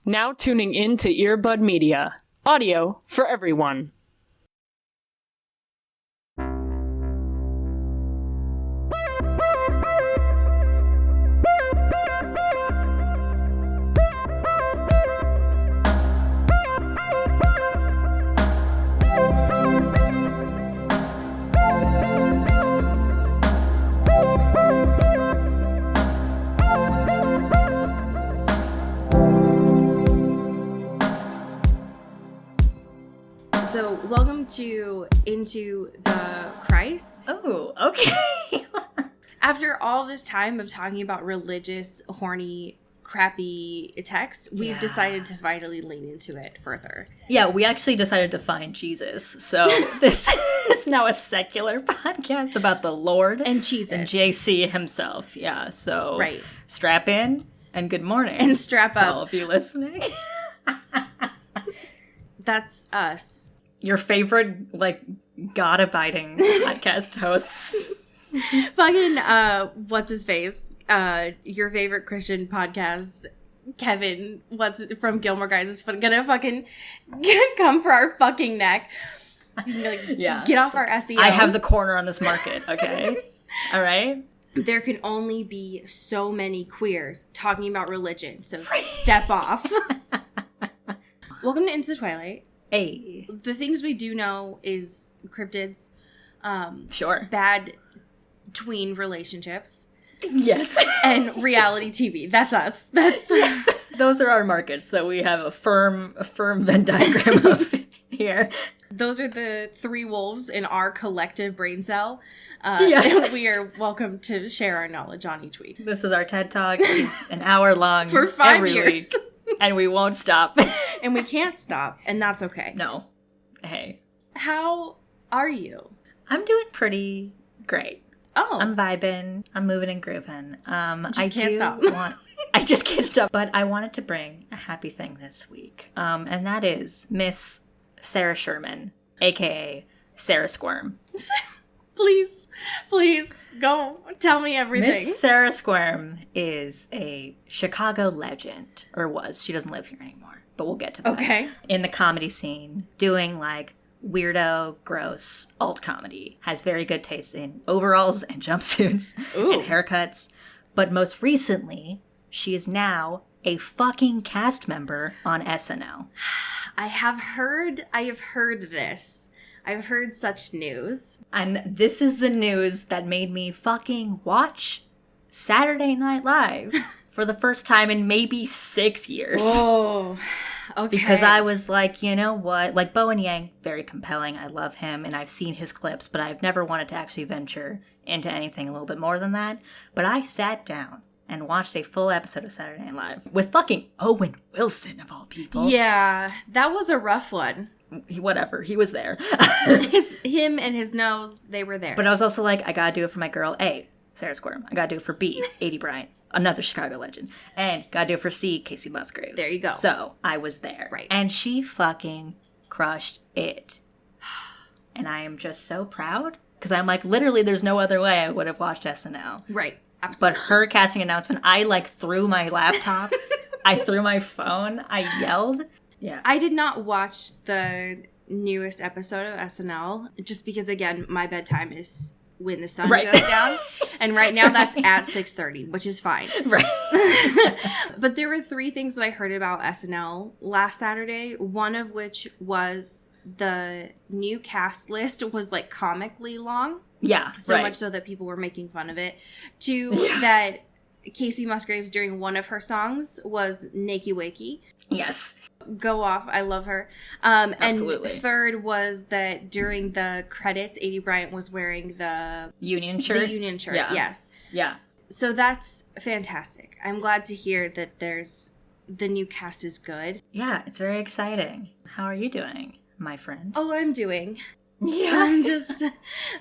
Now tuning in to Earbud Media. Audio for everyone. So, welcome to Into the Christ. Oh, okay. After all this time of talking about religious, horny, crappy text, we've decided to finally lean into it further. Yeah, we actually decided to find Jesus. So this is now a secular podcast about the Lord And Jesus. And JC himself. Yeah, so Right. Strap in and good morning. And strap to up. all of you listening. That's us. Your favorite, God-abiding podcast hosts. Fucking, what's his face? Your favorite Christian podcast, Kevin, from Gilmore Guys, is gonna fucking come for our fucking neck. He's gonna be like, get off our SEO. I have the corner on this market, okay? All right? There can only be so many queers talking about religion, so step off. Welcome to Into the Twilight. Hey. The things we do know is cryptids, Sure. bad tween relationships, Yes. and reality TV. That's us. That's us. Those are our markets that we have a firm Venn diagram of here. Those are the three wolves in our collective brain cell. Yes. And we are welcome to share our knowledge on each week. This is our TED Talk. It's an hour long For 5 every years. week. And we won't stop. And we can't stop, and that's okay. No. Hey. How are you? I'm doing pretty great. Oh. I'm vibing. I'm moving and grooving. I can't stop. I just can't stop. But I wanted to bring a happy thing this week. And that is Miss Sarah Sherman, a.k.a. Sarah Squirm. Please, go tell me everything. Miss Sarah Squirm is a Chicago legend, or was. She doesn't live here anymore, but we'll get to that. Okay. In the comedy scene, doing weirdo, gross alt comedy. Has very good taste in overalls and jumpsuits and haircuts. But most recently, she is now a fucking cast member on SNL. I have heard this. I've heard such news. And this is the news that made me fucking watch Saturday Night Live for the first time in maybe 6 years. Oh, okay. Because I was like, you know what? Like, Bowen Yang, very compelling. I love him, and I've seen his clips, but I've never wanted to actually venture into anything a little bit more than that. But I sat down and watched a full episode of Saturday Night Live with fucking Owen Wilson, of all people. Yeah, that was a rough one. Whatever, he was there. Him and his nose, they were there. But I was also like, I gotta do it for my girl A, Sarah Squirm. I gotta do it for B, A.D. Bryant, another Chicago legend. And gotta do it for C, Casey Musgraves. There you go. So I was there. Right. And she fucking crushed it. And I am just so proud. Because I'm like, literally, there's no other way I would have watched SNL. Right. Absolutely. But her casting announcement, I threw my laptop. I threw my phone. I yelled. Yeah. I did not watch the newest episode of SNL just because, again, my bedtime is when the sun goes down. And right now that's at 6:30, which is fine. Right. But there were 3 things that I heard about SNL last Saturday, one of which was the new cast list was comically long. Yeah. So much so that people were making fun of it. 2, that Casey Musgraves during one of her songs was Nakey Wakey. Yes. Go off. I love her. Absolutely. And 3rd was that during the credits, A.D. Bryant was wearing the Union shirt. The Union shirt, Yeah. yes. Yeah. So that's fantastic. I'm glad to hear that the new cast is good. Yeah, it's very exciting. How are you doing, my friend? Oh, I'm doing. Yeah.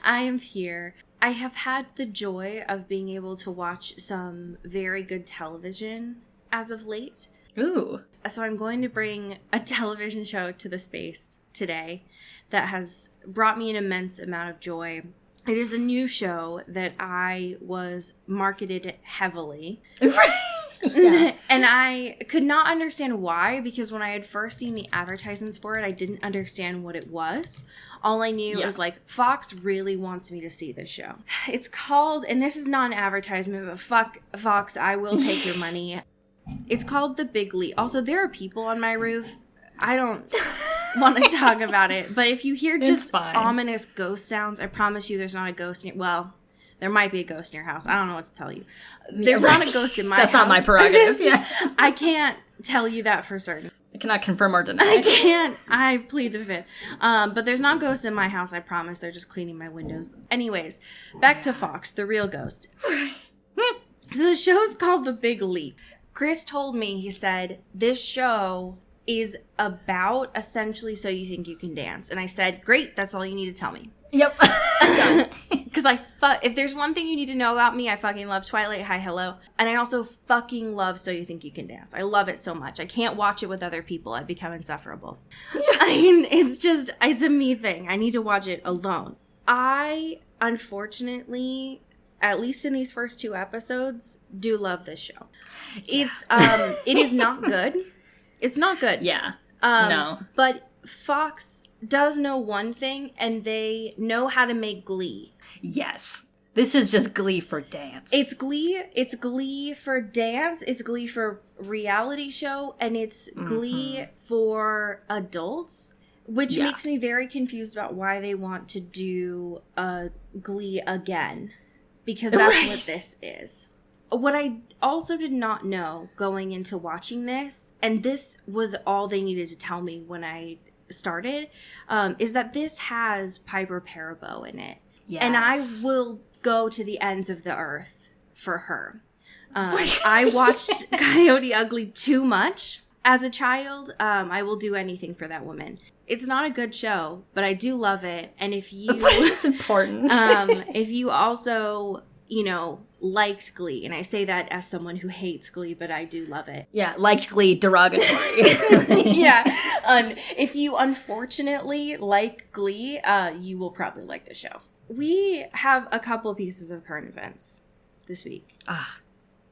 I am here. I have had the joy of being able to watch some very good television as of late. Ooh. So I'm going to bring a television show to the space today that has brought me an immense amount of joy. It is a new show that I was marketed heavily. And I could not understand why, because when I had first seen the advertisements for it, I didn't understand what it was. All I knew was like, Fox really wants me to see this show. It's called, and this is not an advertisement, but fuck Fox, I will take your money. It's called The Big Leap. Also, there are people on my roof. I don't want to talk about it, but if you hear just ominous ghost sounds, I promise you there's not a ghost near, well, there might be a ghost in your house. I don't know what to tell you. There's not a ghost in my house. That's not my prerogative. I can't tell you that for certain. I cannot confirm or deny. I can't. I plead the fifth. But there's not ghosts in my house, I promise. They're just cleaning my windows. Anyways, back to Fox, the real ghost. So the show's called The Big Leap. Chris told me, he said, this show is about essentially So You Think You Can Dance. And I said, great, that's all you need to tell me. Yep. Because if there's one thing you need to know about me, I fucking love Twilight, Hi Hello. And I also fucking love So You Think You Can Dance. I love it so much. I can't watch it with other people. I become insufferable. I mean, it's a me thing. I need to watch it alone. I, unfortunately, at least in these first 2 episodes, do love this show. Yeah. It is not good. It's not good. Yeah. No. But Fox does know one thing, and they know how to make Glee. Yes. This is just Glee for dance. It's Glee for dance, it's Glee for reality show, and it's Glee for adults, which makes me very confused about why they want to do Glee again, because that's what this is. What I also did not know going into watching this, and this was all they needed to tell me when I started, is that this has Piper Perabo in it. Yes. And I will go to the ends of the earth for her. I watched Coyote Ugly too much as a child. I will do anything for that woman. It's not a good show, but I do love it. And if you... It's important. If you also, liked Glee, and I say that as someone who hates Glee, but I do love it. Yeah, liked Glee, derogatory. Yeah. If you unfortunately like Glee, you will probably like the show. We have a couple pieces of current events this week. Ah,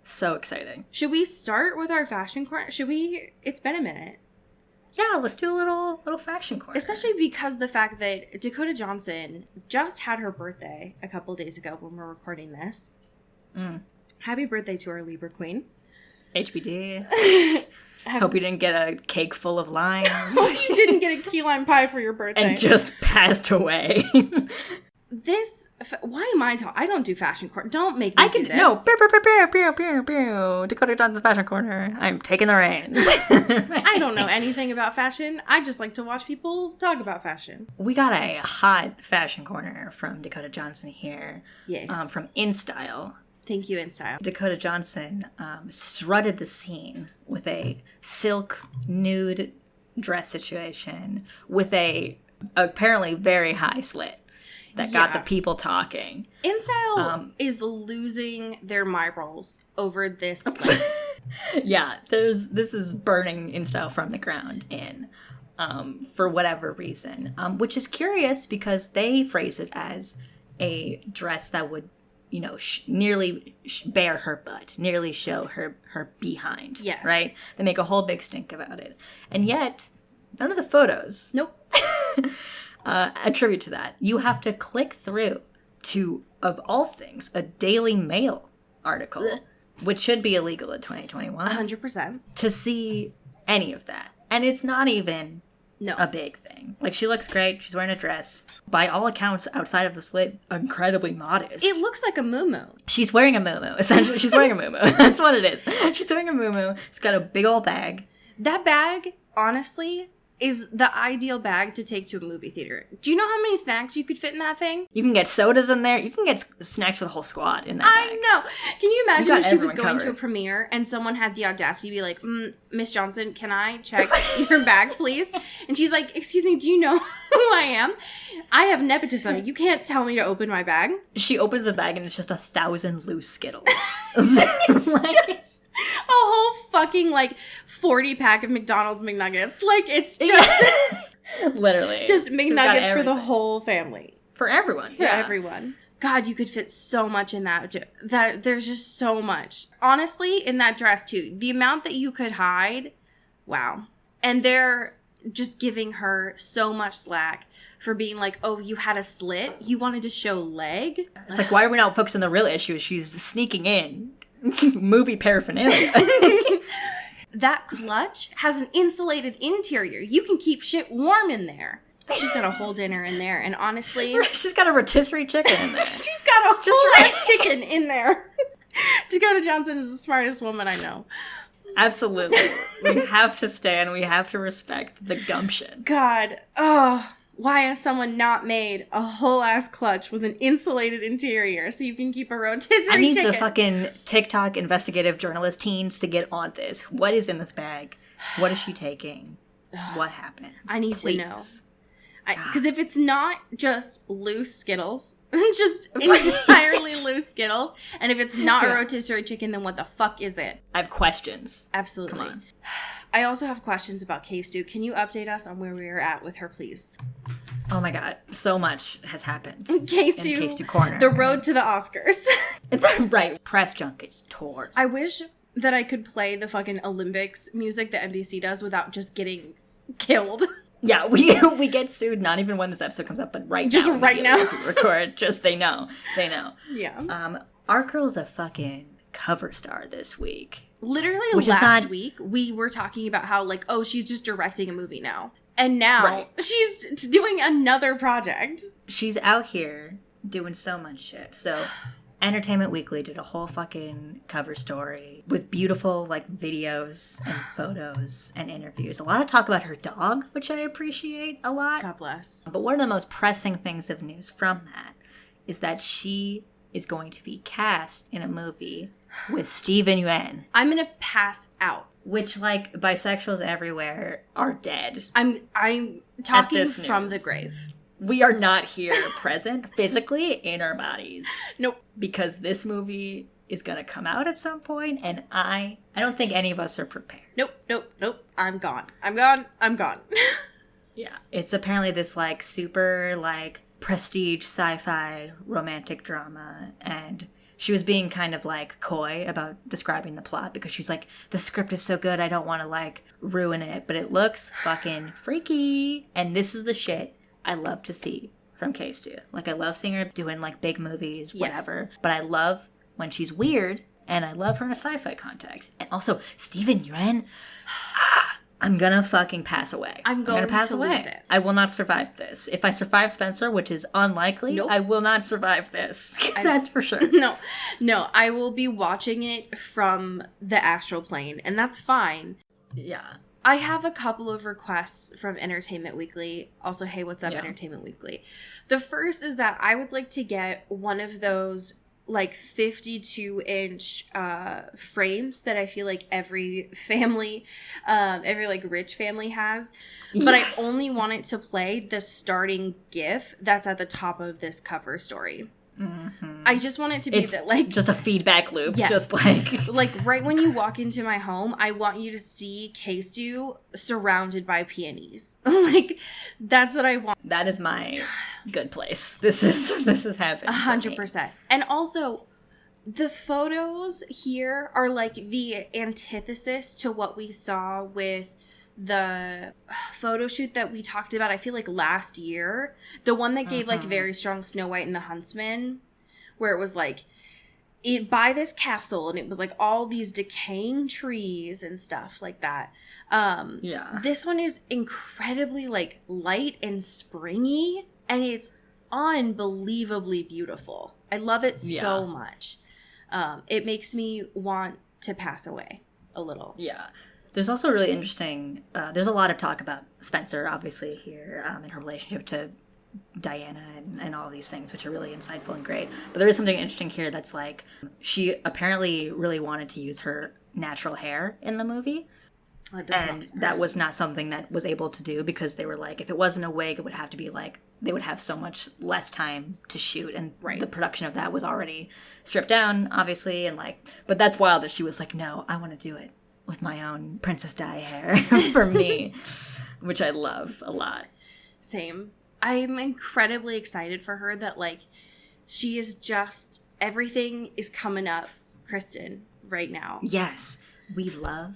so exciting. Should we start with our fashion corner? It's been a minute. Yeah, let's do a little fashion corner. Especially because the fact that Dakota Johnson just had her birthday a couple days ago when we're recording this. Happy birthday to our Libra queen. HBD. Hope you didn't get a cake full of limes. Hope you didn't get a key lime pie for your birthday. And just passed away. Why am I talking? I don't do fashion corner. Don't make me do this. No. Dakota Johnson's fashion corner. I'm taking the reins. I don't know anything about fashion. I just like to watch people talk about fashion. We got a hot fashion corner from Dakota Johnson here. Yes. From InStyle. Thank you, InStyle. Dakota Johnson strutted the scene with a silk nude dress situation with a apparently very high slit. That got the people talking. InStyle is losing their marbles over this. Yeah, this is burning InStyle from the ground in, for whatever reason. Which is curious because they phrase it as a dress that would, nearly bare her butt, nearly show her behind. Yes. Right? They make a whole big stink about it. And yet, none of the photos. Nope. Attribute to that. You have to click through to, of all things, a Daily Mail article, which should be illegal in 2021. 100%. To see any of that. And it's not even a big thing. Like, she looks great. She's wearing a dress. By all accounts, outside of the slit, incredibly modest. It looks like a muumuu. She's wearing a muumuu, essentially. She's wearing a muumuu. That's what it is. She's wearing a muumuu. She's got a big old bag. That bag, honestly, is the ideal bag to take to a movie theater. Do you know how many snacks you could fit in that thing? You can get sodas in there. You can get snacks for the whole squad in that bag. I know. Can you imagine if she was going to a premiere and someone had the audacity to be like, Miss Johnson, can I check your bag, please? And she's like, excuse me, do you know who I am? I have nepotism. You can't tell me to open my bag. She opens the bag and it's just 1,000 loose Skittles. It's just a whole fucking 40 pack of McDonald's McNuggets. It's just literally just McNuggets for the whole family. For everyone. For everyone. God, you could fit so much in that there's just so much. Honestly, in that dress too, the amount that you could hide, wow. And they're just giving her so much slack for being like, oh, you had a slit? You wanted to show leg? It's like, why are we not focusing on the real issue? She's sneaking in movie paraphernalia. That clutch has an insulated interior. You can keep shit warm in there. She's got a whole dinner in there, and honestly... She's got a rotisserie chicken in there. She's got a whole ass chicken in there. Dakota Johnson is the smartest woman I know. Absolutely. We have to stand. We have to respect the gumption. God. Why has someone not made a whole ass clutch with an insulated interior so you can keep a rotisserie chicken? I need the fucking TikTok investigative journalist teens to get on this. What is in this bag? What is she taking? What happened? I need to know. Because if it's not just loose Skittles, just entirely loose Skittles, and if it's not a rotisserie chicken, then what the fuck is it? I have questions. Absolutely. Come on. I also have questions about K-Stu. Can you update us on where we are at with her, please? Oh my god, so much has happened. K-Stu Corner. The road to the Oscars. Right, press junkets, tours. I wish that I could play the fucking Olympics music that NBC does without just getting killed. Yeah, we get sued not even when this episode comes up, but just right now as we record. Just they know. Yeah. Our girl's a fucking cover star this week. Literally last week we were talking about how like, oh, she's just directing a movie now, and now she's doing another project. She's out here doing so much shit. So Entertainment Weekly did a whole fucking cover story with beautiful like videos and photos and interviews. A lot of talk about her dog, which I appreciate a lot. God bless. But one of the most pressing things of news from that is that she is going to be cast in a movie with Steven Yeun. I'm gonna pass out. Which, like, bisexuals everywhere are dead. I'm talking from the grave. We are not here present physically in our bodies. Nope. Because this movie is going to come out at some point, and I don't think any of us are prepared. Nope. I'm gone. Yeah. It's apparently this, like, super, like, prestige sci-fi romantic drama, and she was being kind of, like, coy about describing the plot because she's like, the script is so good, I don't want to, like, ruin it, but it looks fucking freaky, and this is the shit I love to see from K-Stu. Like, I love seeing her doing, like, big movies, whatever. Yes. But I love when she's weird, and I love her in a sci-fi context. And also, Steven Yeun, I'm gonna fucking pass away. I'm gonna pass away. Lose it. I will not survive this. If I survive Spencer, which is unlikely, I will not survive this. That's for sure. No, I will be watching it from the astral plane, and that's fine. Yeah. I have a couple of requests from Entertainment Weekly. Also, hey, what's up, Entertainment Weekly? The first is that I would like to get one of those, like, 52-inch frames that I feel like every family, every, like, rich family has. Yes. But I only want it to play the starting GIF that's at the top of this cover story. Mm-hmm. I just want it to be that, like, just a feedback loop. Yes. Just like right when you walk into my home, I want you to see K-Stu surrounded by peonies. Like, that's what I want. That is my good place. This is heaven. 100%. And also, the photos here are like the antithesis to what we saw with the photo shoot that we talked about, I feel like last year, the one that gave like very strong Snow White and the Huntsman, where it was like by this castle and it was like all these decaying trees and stuff like that. This one is incredibly like light and springy, and it's unbelievably beautiful. I love it so much. It makes me want to pass away a little. Yeah. There's also really interesting, there's a lot of talk about Spencer, obviously, here, and her relationship to Diana and all these things, which are really insightful and great. But there is something interesting here that's like, she apparently really wanted to use her natural hair in the movie. And that was not something that was able to do because they were like, if it wasn't a wig, it would have to be like, they would have so much less time to shoot. And the production of that was already stripped down, obviously. And like, but that's wild that she was like, no, I want to do it with my own Princess Di hair for me, which I love a lot. Same. I'm incredibly excited for her that, like, She is just, everything is coming up, Kristen, right now. Yes, we love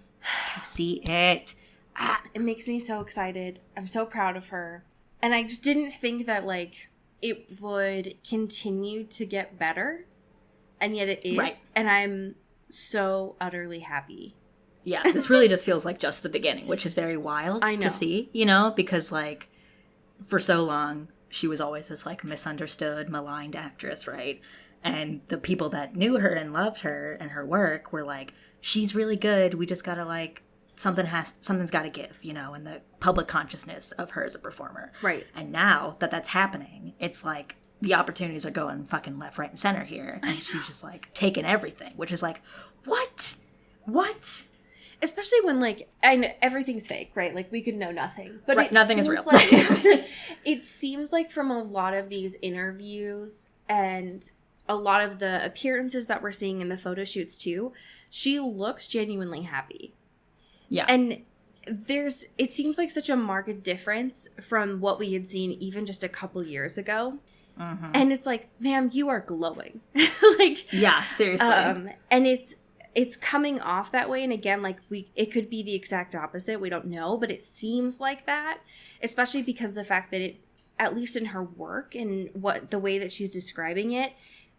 to see it. It makes me so excited. I'm so proud of her. And I just didn't think that, like, it would continue to get better. And yet it is. Right. And I'm so utterly happy. Yeah, this really just feels like just the beginning, which is very wild to see, you know, because, like, for so long, she was always this, like, misunderstood, maligned actress, right? And the people that knew her and loved her and her work were like, she's really good. We just gotta, like, something's gotta give, you know, in the public consciousness of her as a performer. Right. And now that that's happening, it's like the opportunities are going fucking left, right, and center here. And she's just, like, taking everything, which is like, what? Especially when, like, and everything's fake, right? Like, we could know nothing. But right, nothing is real. Like, it seems like from a lot of these interviews and a lot of the appearances that we're seeing in the photo shoots, too, she looks genuinely happy. Yeah. And it seems like such a marked difference from what we had seen even just a couple years ago. Mm-hmm. And it's like, ma'am, you are glowing. Like, yeah, seriously. And it's coming off that way. And again, like, it could be the exact opposite. We don't know, but it seems like that, especially because the fact that it, at least in her work and the way that she's describing it,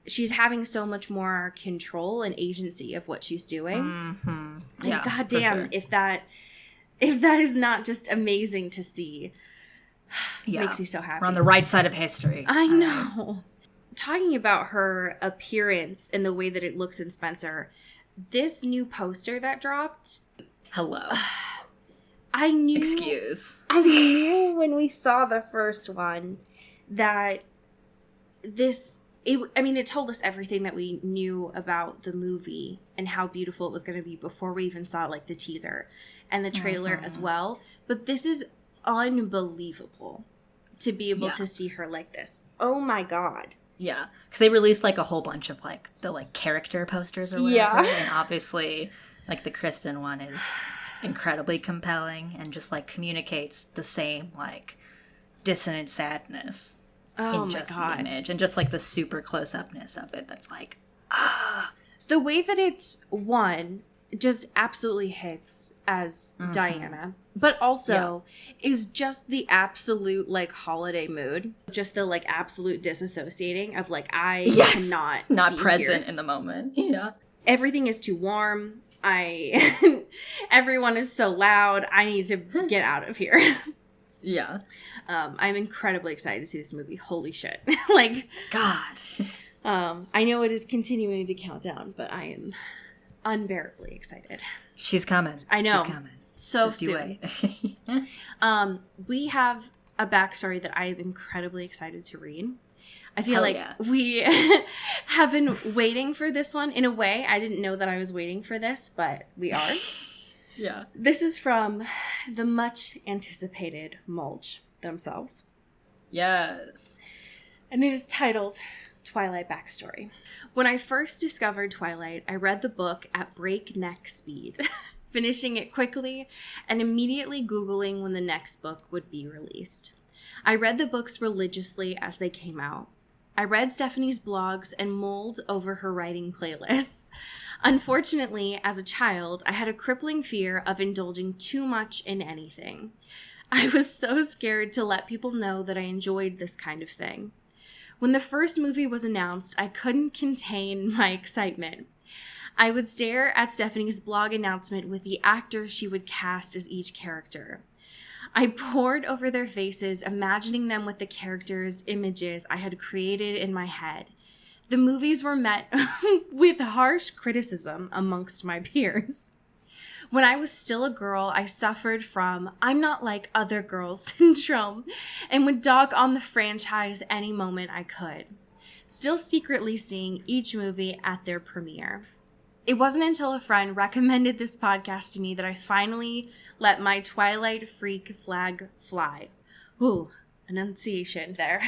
she's having so much more control and agency of what she's doing. Mm-hmm. And yeah, goddamn, sure. if that is not just amazing to see, yeah. makes me so happy. We're on the right side of history. I know. Talking about her appearance and the way that it looks in Spencer, this new poster that dropped. Hello. I knew. Excuse. I knew when we saw the first one that it told us everything that we knew about the movie and how beautiful it was going to be before we even saw, like, the teaser and the trailer as well. But this is unbelievable to be able to see her like this. Oh my God. Yeah, because they released, like, a whole bunch of, like, the, like, character posters or whatever. Yeah. And obviously, like, the Kristen one is incredibly compelling and just, like, communicates the same, like, dissonant sadness in just the image. And just, like, the super close-upness of it that's like, The way that it's just absolutely hits as Diana, but also is just the absolute, like, holiday mood. Just the, like, absolute disassociating of, like, I cannot not be present here. in the moment. Yeah. Everything is too warm. Everyone is so loud. I need to get out of here. Yeah. I'm incredibly excited to see this movie. Holy shit. Like, God. I know it is continuing to count down, but I am unbearably excited. She's coming. I know. She's coming. So Just you soon. wait. We have a backstory that I am incredibly excited to read. I feel like yeah. we have been waiting for this one. In a way, I didn't know that I was waiting for this, but we are. Yeah. This is from the much anticipated Mulch themselves. Yes. And it is titled Twilight Backstory. When I first discovered Twilight, I read the book at breakneck speed, finishing it quickly and immediately Googling when the next book would be released. I read the books religiously as they came out. I read Stephanie's blogs and mulled over her writing playlists. Unfortunately, as a child, I had a crippling fear of indulging too much in anything. I was so scared to let people know that I enjoyed this kind of thing. When the first movie was announced, I couldn't contain my excitement. I would stare at Stephanie's blog announcement with the actors she would cast as each character. I pored over their faces, imagining them with the characters' images I had created in my head. The movies were met with harsh criticism amongst my peers. When I was still a girl, I suffered from I'm not like other girls syndrome and would dog on the franchise any moment I could, still secretly seeing each movie at their premiere. It wasn't until a friend recommended this podcast to me that I finally let my Twilight freak flag fly. Ooh, enunciation there.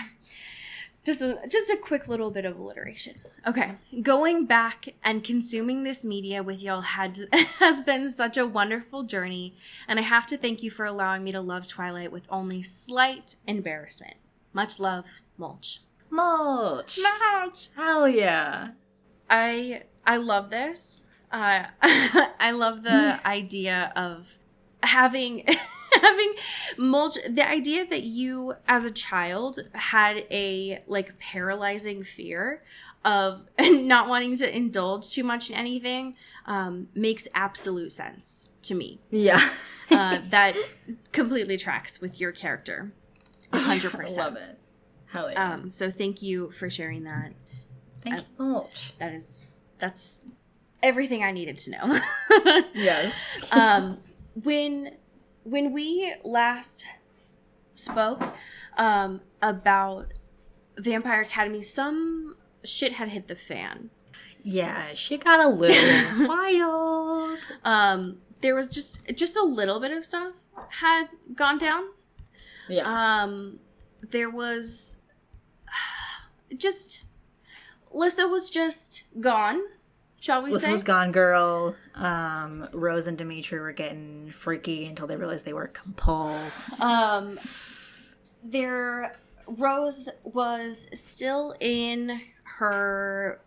Just a quick little bit of alliteration. Okay, going back and consuming this media with y'all has been such a wonderful journey, and I have to thank you for allowing me to love Twilight with only slight embarrassment. Much love, Mulch. Mulch. Mulch. Hell yeah. I love this. I love the idea of having having mulch. The idea that you, as a child, had a like paralyzing fear of not wanting to indulge too much in anything makes absolute sense to me. Yeah. That completely tracks with your character. 100%. I love it. Hell yeah. So thank you for sharing that. Thank you, Mulch. That's everything I needed to know. Yes. When we last spoke about Vampire Academy, some shit had hit the fan. Yeah, she got a little wild. There was just a little bit of stuff had gone down. Yeah. There was just Lissa was just gone, shall we say? Lissa was gone, girl. Rose and Dimitri were getting freaky until they realized they were compulsed. Rose was still in her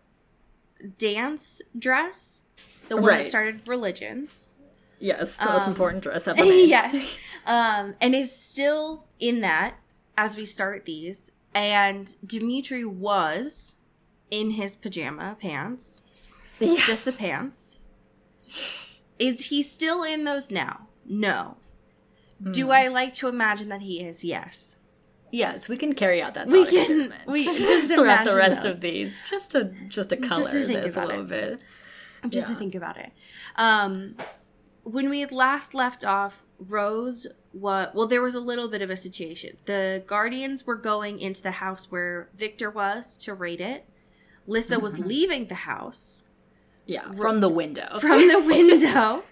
dance dress, the one that started Religions. Yes, the most important dress ever made. Yes. And is still in that as we start these. And Dimitri was in his pajama pants. Yes. Just the pants. Is he still in those now? No. Do I like to imagine that he is? Yes. Yes, we can carry out that We thought can- experiment. we can just throughout the imagine rest those. of these, just to color Just to think this a about little it. bit. Just to think about it. When we had last left off, Rose there was a little bit of a situation. The Guardians were going into the house where Victor was to raid it. Lissa was leaving the house. Yeah, from the window. From the window.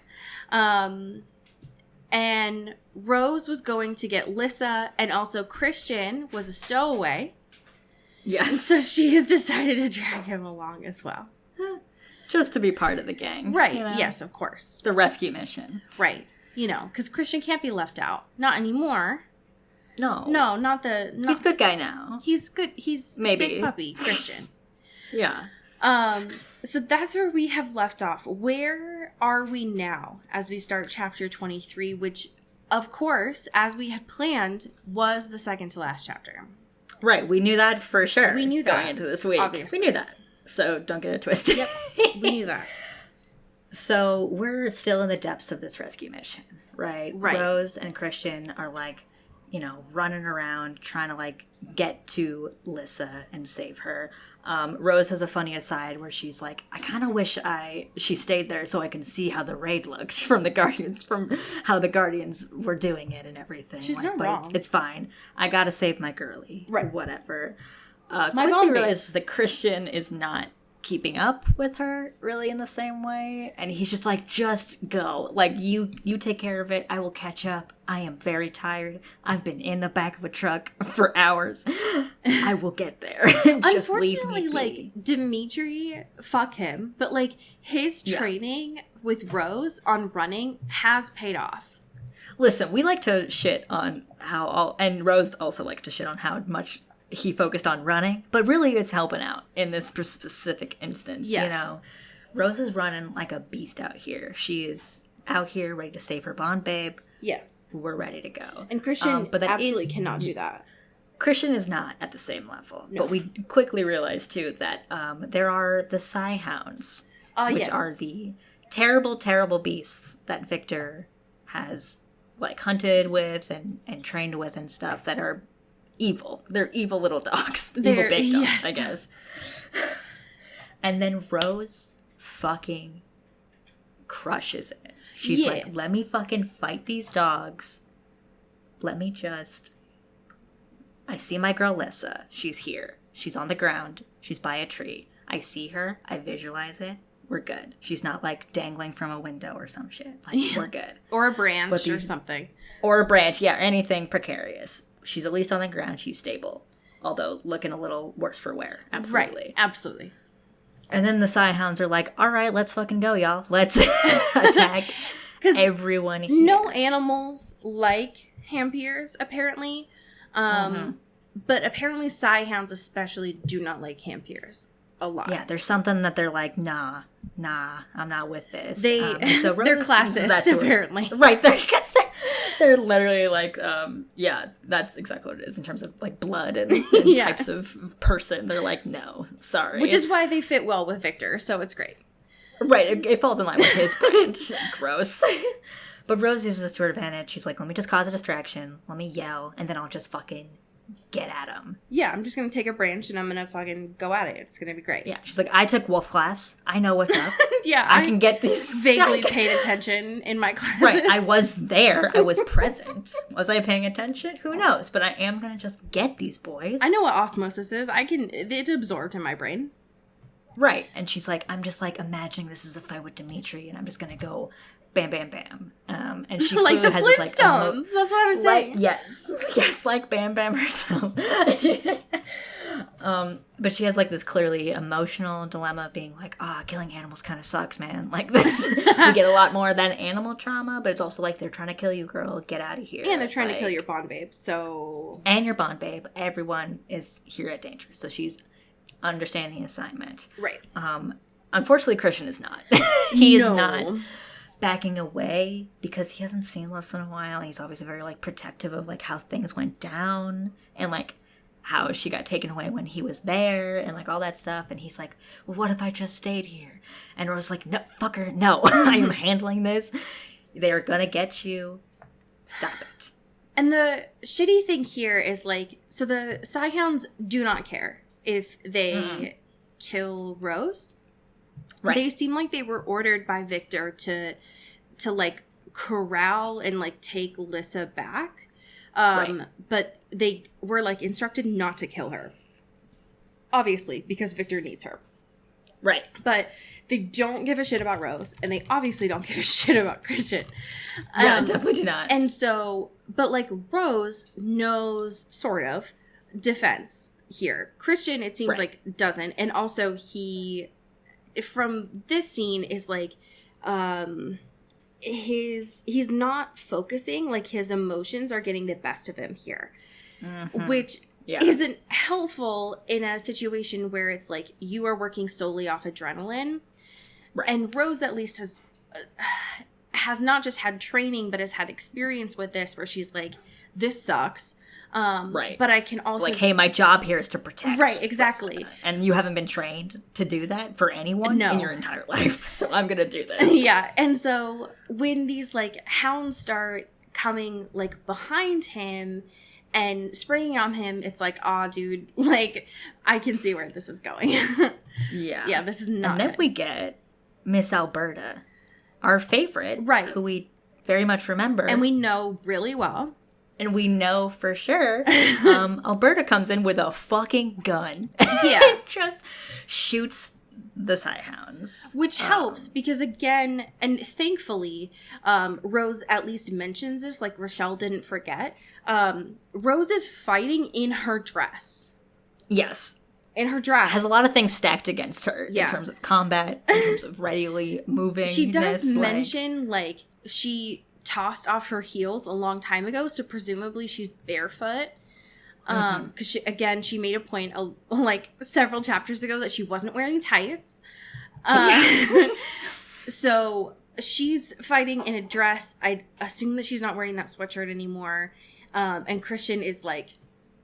And Rose was going to get Lissa, and also Christian was a stowaway. Yes, So she has decided to drag him along as well. just to be part of the gang. Right. you know? Yes, of course. The rescue mission. Right. Because Christian can't be left out. Not anymore. No. No, not the... He's a good guy now. He's good. He's Maybe. sick puppy, Christian. Yeah. So that's where we have left off. Where are we now as we start chapter 23, which, of course, as we had planned, was the second to last chapter. Right, we knew that for sure. We knew that, going into this week. obviously. We knew that. So don't get it twisted. Yep, we knew that. So we're still in the depths of this rescue mission, right? Right. Rose and Christian are like, running around trying to get to Lissa and save her. Rose has a funny aside where she's like, I kind of wish she stayed there so I can see how the raid looked from the Guardians, from how the Guardians were doing it and everything. She's not but wrong. It's fine. I gotta save my girlie. Right. Whatever. My Quickly mom realizes that Christian is not keeping up with her really in the same way, and he's just like, just go, you take care of it, I will catch up, I am very tired, I've been in the back of a truck for hours, I will get there. Just Unfortunately, leave me be. Dimitri, fuck him, but his training with Rose on running has paid off. Listen, we like to shit on and Rose also likes to shit on how much he focused on running, but really it's helping out in this specific instance. Yes. Rose is running like a beast out here. She is out here ready to save her bond babe. Yes. We're ready to go. And Christian but that absolutely is- cannot do that. Christian is not at the same level. But we quickly realized too that there are the Psy Hounds, which yes. are the terrible, terrible beasts that Victor has hunted with and trained with and stuff that are evil. They're evil little dogs. Evil big dogs, yes. I guess. And then Rose fucking crushes it. She's like, let me fucking fight these dogs. I see my girl Lissa. She's here. She's on the ground. She's by a tree. I see her. I visualize it. We're good. She's not dangling from a window or some shit. We're good. Or a branch or something. Or a branch. Yeah, anything precarious. She's at least on the ground. She's stable. Although looking a little worse for wear. Absolutely. Right. Absolutely. And then the Psy Hounds are like, all right, let's fucking go, y'all. Let's attack everyone here. No animals like Hampiers, apparently. But apparently Psyhounds especially do not like Campiers a lot. Yeah, there's something that they're like, nah, I'm not with this. They, so they're Rose classist, that to her. apparently. Right, they're literally like, yeah, that's exactly what it is in terms of like blood and Yeah. types of person. They're like, no, sorry. Which is why they fit well with Victor, so it's great. Right, it falls in line with his brand. Gross. But Rose uses this to her advantage. She's like, let me just cause a distraction, let me yell, and then I'll just fucking get at him. Yeah, I'm just gonna take a branch and I'm gonna fucking go at it. It's gonna be great. Yeah, she's like, I took wolf class. I know what's up. Yeah, I can get these. vaguely paid attention in my classes. Right, I was there. I was present. Was I paying attention? Who knows? But I am gonna just get these boys. I know what osmosis is. It absorbed in my brain. Right, and she's like, I'm just like imagining this is a fight with Dimitri, and I'm just gonna go, bam, bam, bam. And she Like the has this, like, Flintstones. That's what I'm saying. yeah, yes, like Bam Bam herself. But she has like this clearly emotional dilemma of being like, killing animals kind of sucks, man. Like this, we get a lot more of that animal trauma, but it's also like they're trying to kill you, girl. Get out of here. And they're trying to kill Like, your Bond babe. So and your Bond babe. Everyone is here at danger, so she's understanding the assignment. right. Unfortunately, Christian is not. He is No. not backing away because he hasn't seen Lissa in a while. And he's obviously very like protective of like how things went down and like how she got taken away when he was there and like all that stuff. And he's like, well, what if I just stayed here? And Rose like, no, fucker, no, I am handling this. They are gonna get you. Stop it. And the shitty thing here is like, so the Psyhounds do not care if they kill Rose. Right. They seem like they were ordered by Victor to like corral and like take Lissa back. Right. But they were like instructed not to kill her. Obviously, because Victor needs her. Right. But they don't give a shit about Rose, and they obviously don't give a shit about Christian. Yeah, definitely do not. And so, but like Rose knows sort of defense here. Christian, it seems Right. like doesn't. And also he, from this scene is like, he's not focusing, like his emotions are getting the best of him here, which isn't helpful in a situation where it's like you are working solely off adrenaline. Right. And Rose at least has not just had training, but has had experience with this where she's like, this sucks. Right. But I can also like, hey, my job here is to protect. Right, exactly. And you haven't been trained to do that for anyone in your entire life. So I'm going to do this. Yeah. And so when these like hounds start coming like behind him and spraying on him, it's like, dude, like I can see where this is going. Yeah. Yeah, this is not And then good. we get Miss Alberta, our favorite. Right. Who we very much remember. And we know really well. And we know for sure Alberta comes in with a fucking gun. Yeah. Just shoots the Psyhounds. Which helps because, again, and thankfully, Rose at least mentions this, like Rochelle didn't forget. Rose is fighting in her dress. Yes. In her dress. Has a lot of things stacked against her Yeah. in terms of combat, in terms of readily moving. She does mention, like, she tossed off her heels a long time ago, so presumably she's barefoot. Because she made a point like several chapters ago that she wasn't wearing tights. So she's fighting in a dress. I assume that she's not wearing that sweatshirt anymore. And Christian is like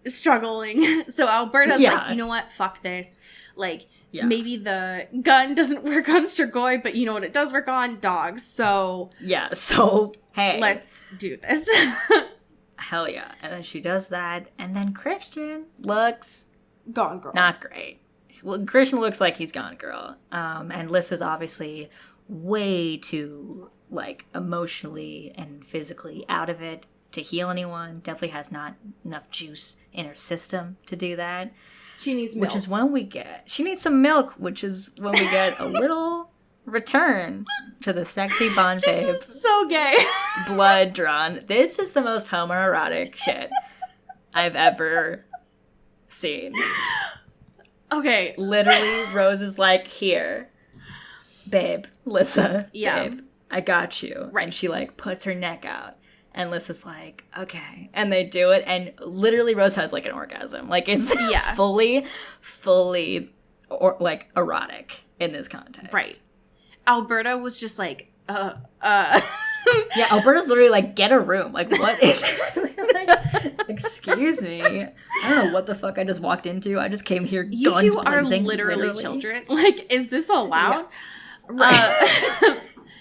struggling. So Alberta's like, you know what? Fuck this. Like, maybe the gun doesn't work on Strigoi, but you know what it does work on? Dogs. So yeah, so hey, let's do this. Hell yeah. And then she does that, and then Christian looks Gone girl. not great. Well, Christian looks like he's gone girl. And Lissa's obviously way too like emotionally and physically out of it to heal anyone. Definitely has not enough juice in her system to do that. She needs milk. Which is when she needs some milk, which is when we get a little return to the sexy Bond babe. This is so gay. Blood drawn. This is the most homoerotic shit I've ever seen. Okay. Literally, Rose is like, here, babe, Lissa, Yeah. babe, I got you. Right. And she like puts her neck out. And Lissa's like, okay. And they do it, and literally Rose has, like, an orgasm. Like, it's fully, or like, erotic in this context. Right. Alberta was just like, Yeah, Alberta's literally like, get a room. Like, what is like, excuse me. I don't know what the fuck I just walked into. I just came here guns You two are blazing, literally children. Like, is this allowed? Yeah.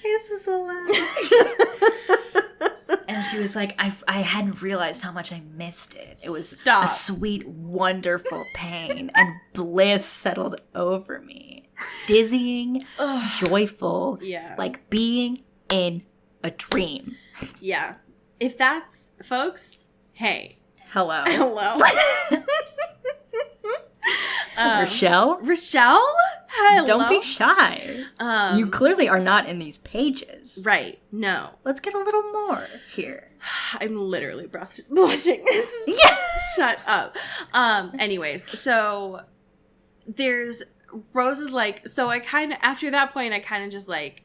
Is this allowed? And she was like, I hadn't realized how much I missed it. It was a sweet, wonderful pain, and bliss settled over me. Dizzying, joyful, like being in a dream. Yeah. If that's, folks, hey. Hello. Rochelle? Hello? Don't be shy. You clearly are not in these pages. Right. No. Let's get a little more here. I'm literally blushing. Shut up. Anyways, so there's Rose is like, so I kind of, after that point, I kind of just like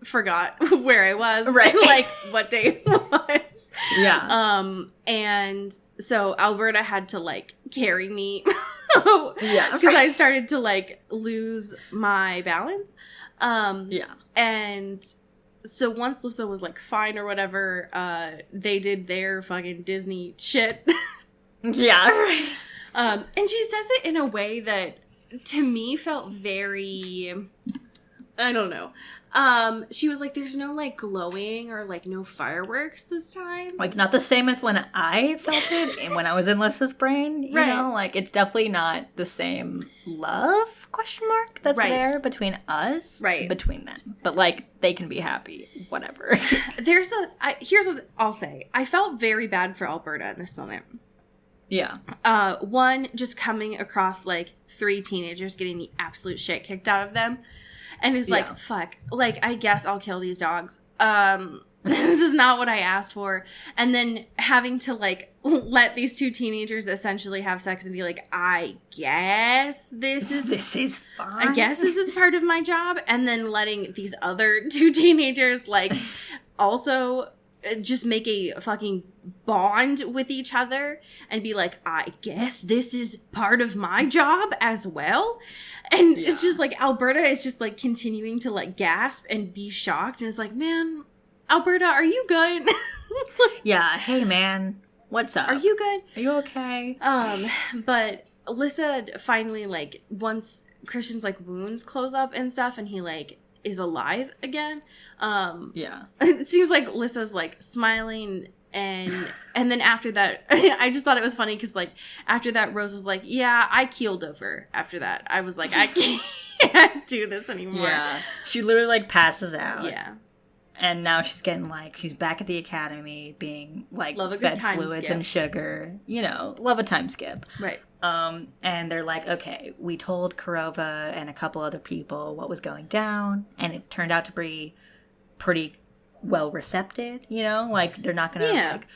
forgot where I was. Right. Like what day it was. Yeah. And so Alberta had to like carry me. Yeah. Because I started to like lose my balance. Yeah. And so once Lissa was like fine or whatever, they did their fucking Disney shit. Yeah, right. And she says it in a way that to me felt very, I don't know. She was like, there's no like glowing or like no fireworks this time. Like not the same as when I felt it and when I was in Lissa's brain, you know? Like it's definitely not the same love, question mark, that's there between us, between them. But like they can be happy, whatever. Here's what I'll say. I felt very bad for Alberta in this moment. Yeah. One, just coming across like 3 teenagers getting the absolute shit kicked out of them. And is like, fuck, like, I guess I'll kill these dogs. This is not what I asked for. And then having to, like, let these 2 teenagers essentially have sex and be like, I guess this is fine. I guess this is part of my job. And then letting these other 2 teenagers, like, also just make a fucking bond with each other and be like, I guess this is part of my job as well. And it's just like Alberta is just like continuing to like gasp and be shocked, and it's like, man, Alberta, are you good? Yeah, hey man, what's up? Are you good? Are you okay? But Alyssa finally, like, once Christian's like wounds close up and stuff and he like is alive again, it seems like Alyssa's like smiling. And then after that, I just thought it was funny because, like, after that, Rose was like, yeah, I keeled over after that. I was like, I can't do this anymore. Yeah. She literally, like, passes out. Yeah. And now she's getting, like, she's back at the academy being, like, fed fluids and sugar. You know, love a time skip. Right. And they're like, okay, we told Kurova and a couple other people what was going down. And it turned out to be pretty well recepted, you know, like they're not gonna like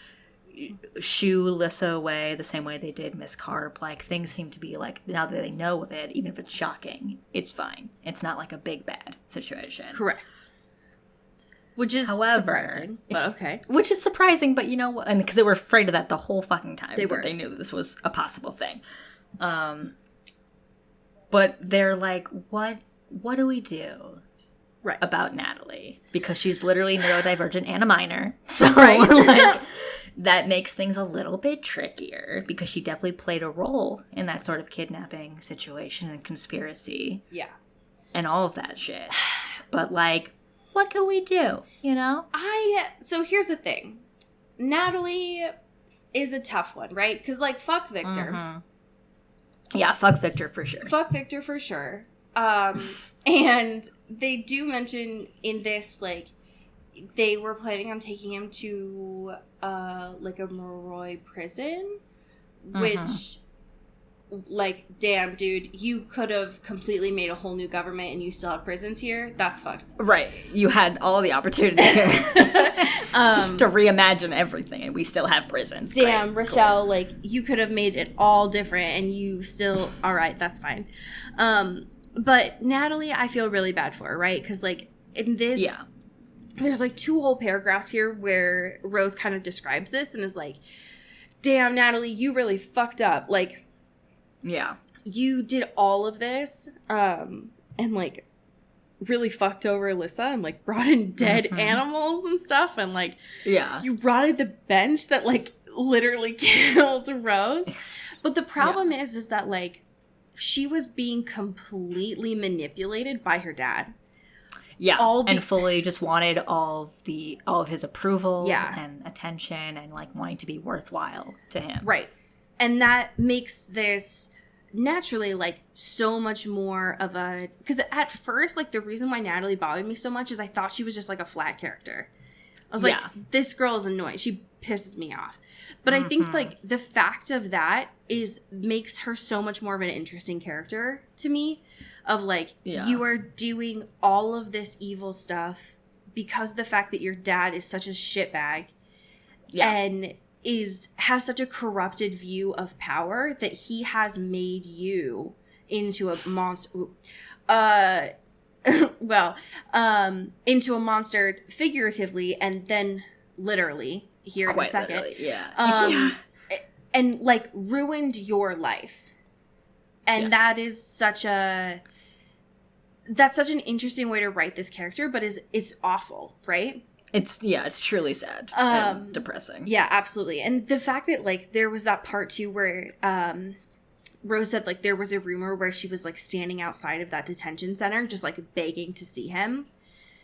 shoo Lissa away the same way they did Miss Carp. Like things seem to be like, now that they know of it, even if it's shocking, it's fine. It's not like a big bad situation. Correct. Which is surprising, but okay. Which is surprising, but you know what? And because they were afraid of that the whole fucking time. They knew this was a possible thing. But they're like, what do we do? Right. About Natalie, because she's literally neurodivergent and a minor. So like that makes things a little bit trickier because she definitely played a role in that sort of kidnapping situation and conspiracy. Yeah. And all of that shit. But like, what can we do? You know? So here's the thing. Natalie is a tough one, right? Because like, fuck Victor. Mm-hmm. Yeah, fuck Victor for sure. Fuck Victor for sure. And they do mention in this, like, they were planning on taking him to, like, a Moroi prison, which, like, damn, dude, you could have completely made a whole new government and you still have prisons here? That's fucked. Right. You had all the opportunity here to reimagine everything, and we still have prisons. Damn, great. Rochelle, cool. Like, you could have made it all different and you still, all right, that's fine. But Natalie, I feel really bad for her, right? Because, like, in this, there's like 2 whole paragraphs here where Rose kind of describes this and is like, damn, Natalie, you really fucked up. Like, yeah, you did all of this, and like really fucked over Alyssa and like brought in dead animals and stuff, and like, yeah, you rotted the bench that like literally killed Rose. But the problem is that like she was being completely manipulated by her dad. Yeah, and fully just wanted all of his approval and attention and like wanting to be worthwhile to him. Right. And that makes this naturally like so much more of a, because at first like the reason why Natalie bothered me so much is I thought she was just like a flat character. I was like, this girl is annoying. She pisses me off. But I think like the fact of that makes her so much more of an interesting character to me. Of like, you are doing all of this evil stuff because the fact that your dad is such a shitbag and has such a corrupted view of power that he has made you into a monster. Into a monster figuratively and then literally here in a second. And like ruined your life. And that is such an interesting way to write this character, but is awful, right? It's truly sad and depressing. Yeah, absolutely. And the fact that like there was that part too where Rose said like there was a rumor where she was like standing outside of that detention center just like begging to see him.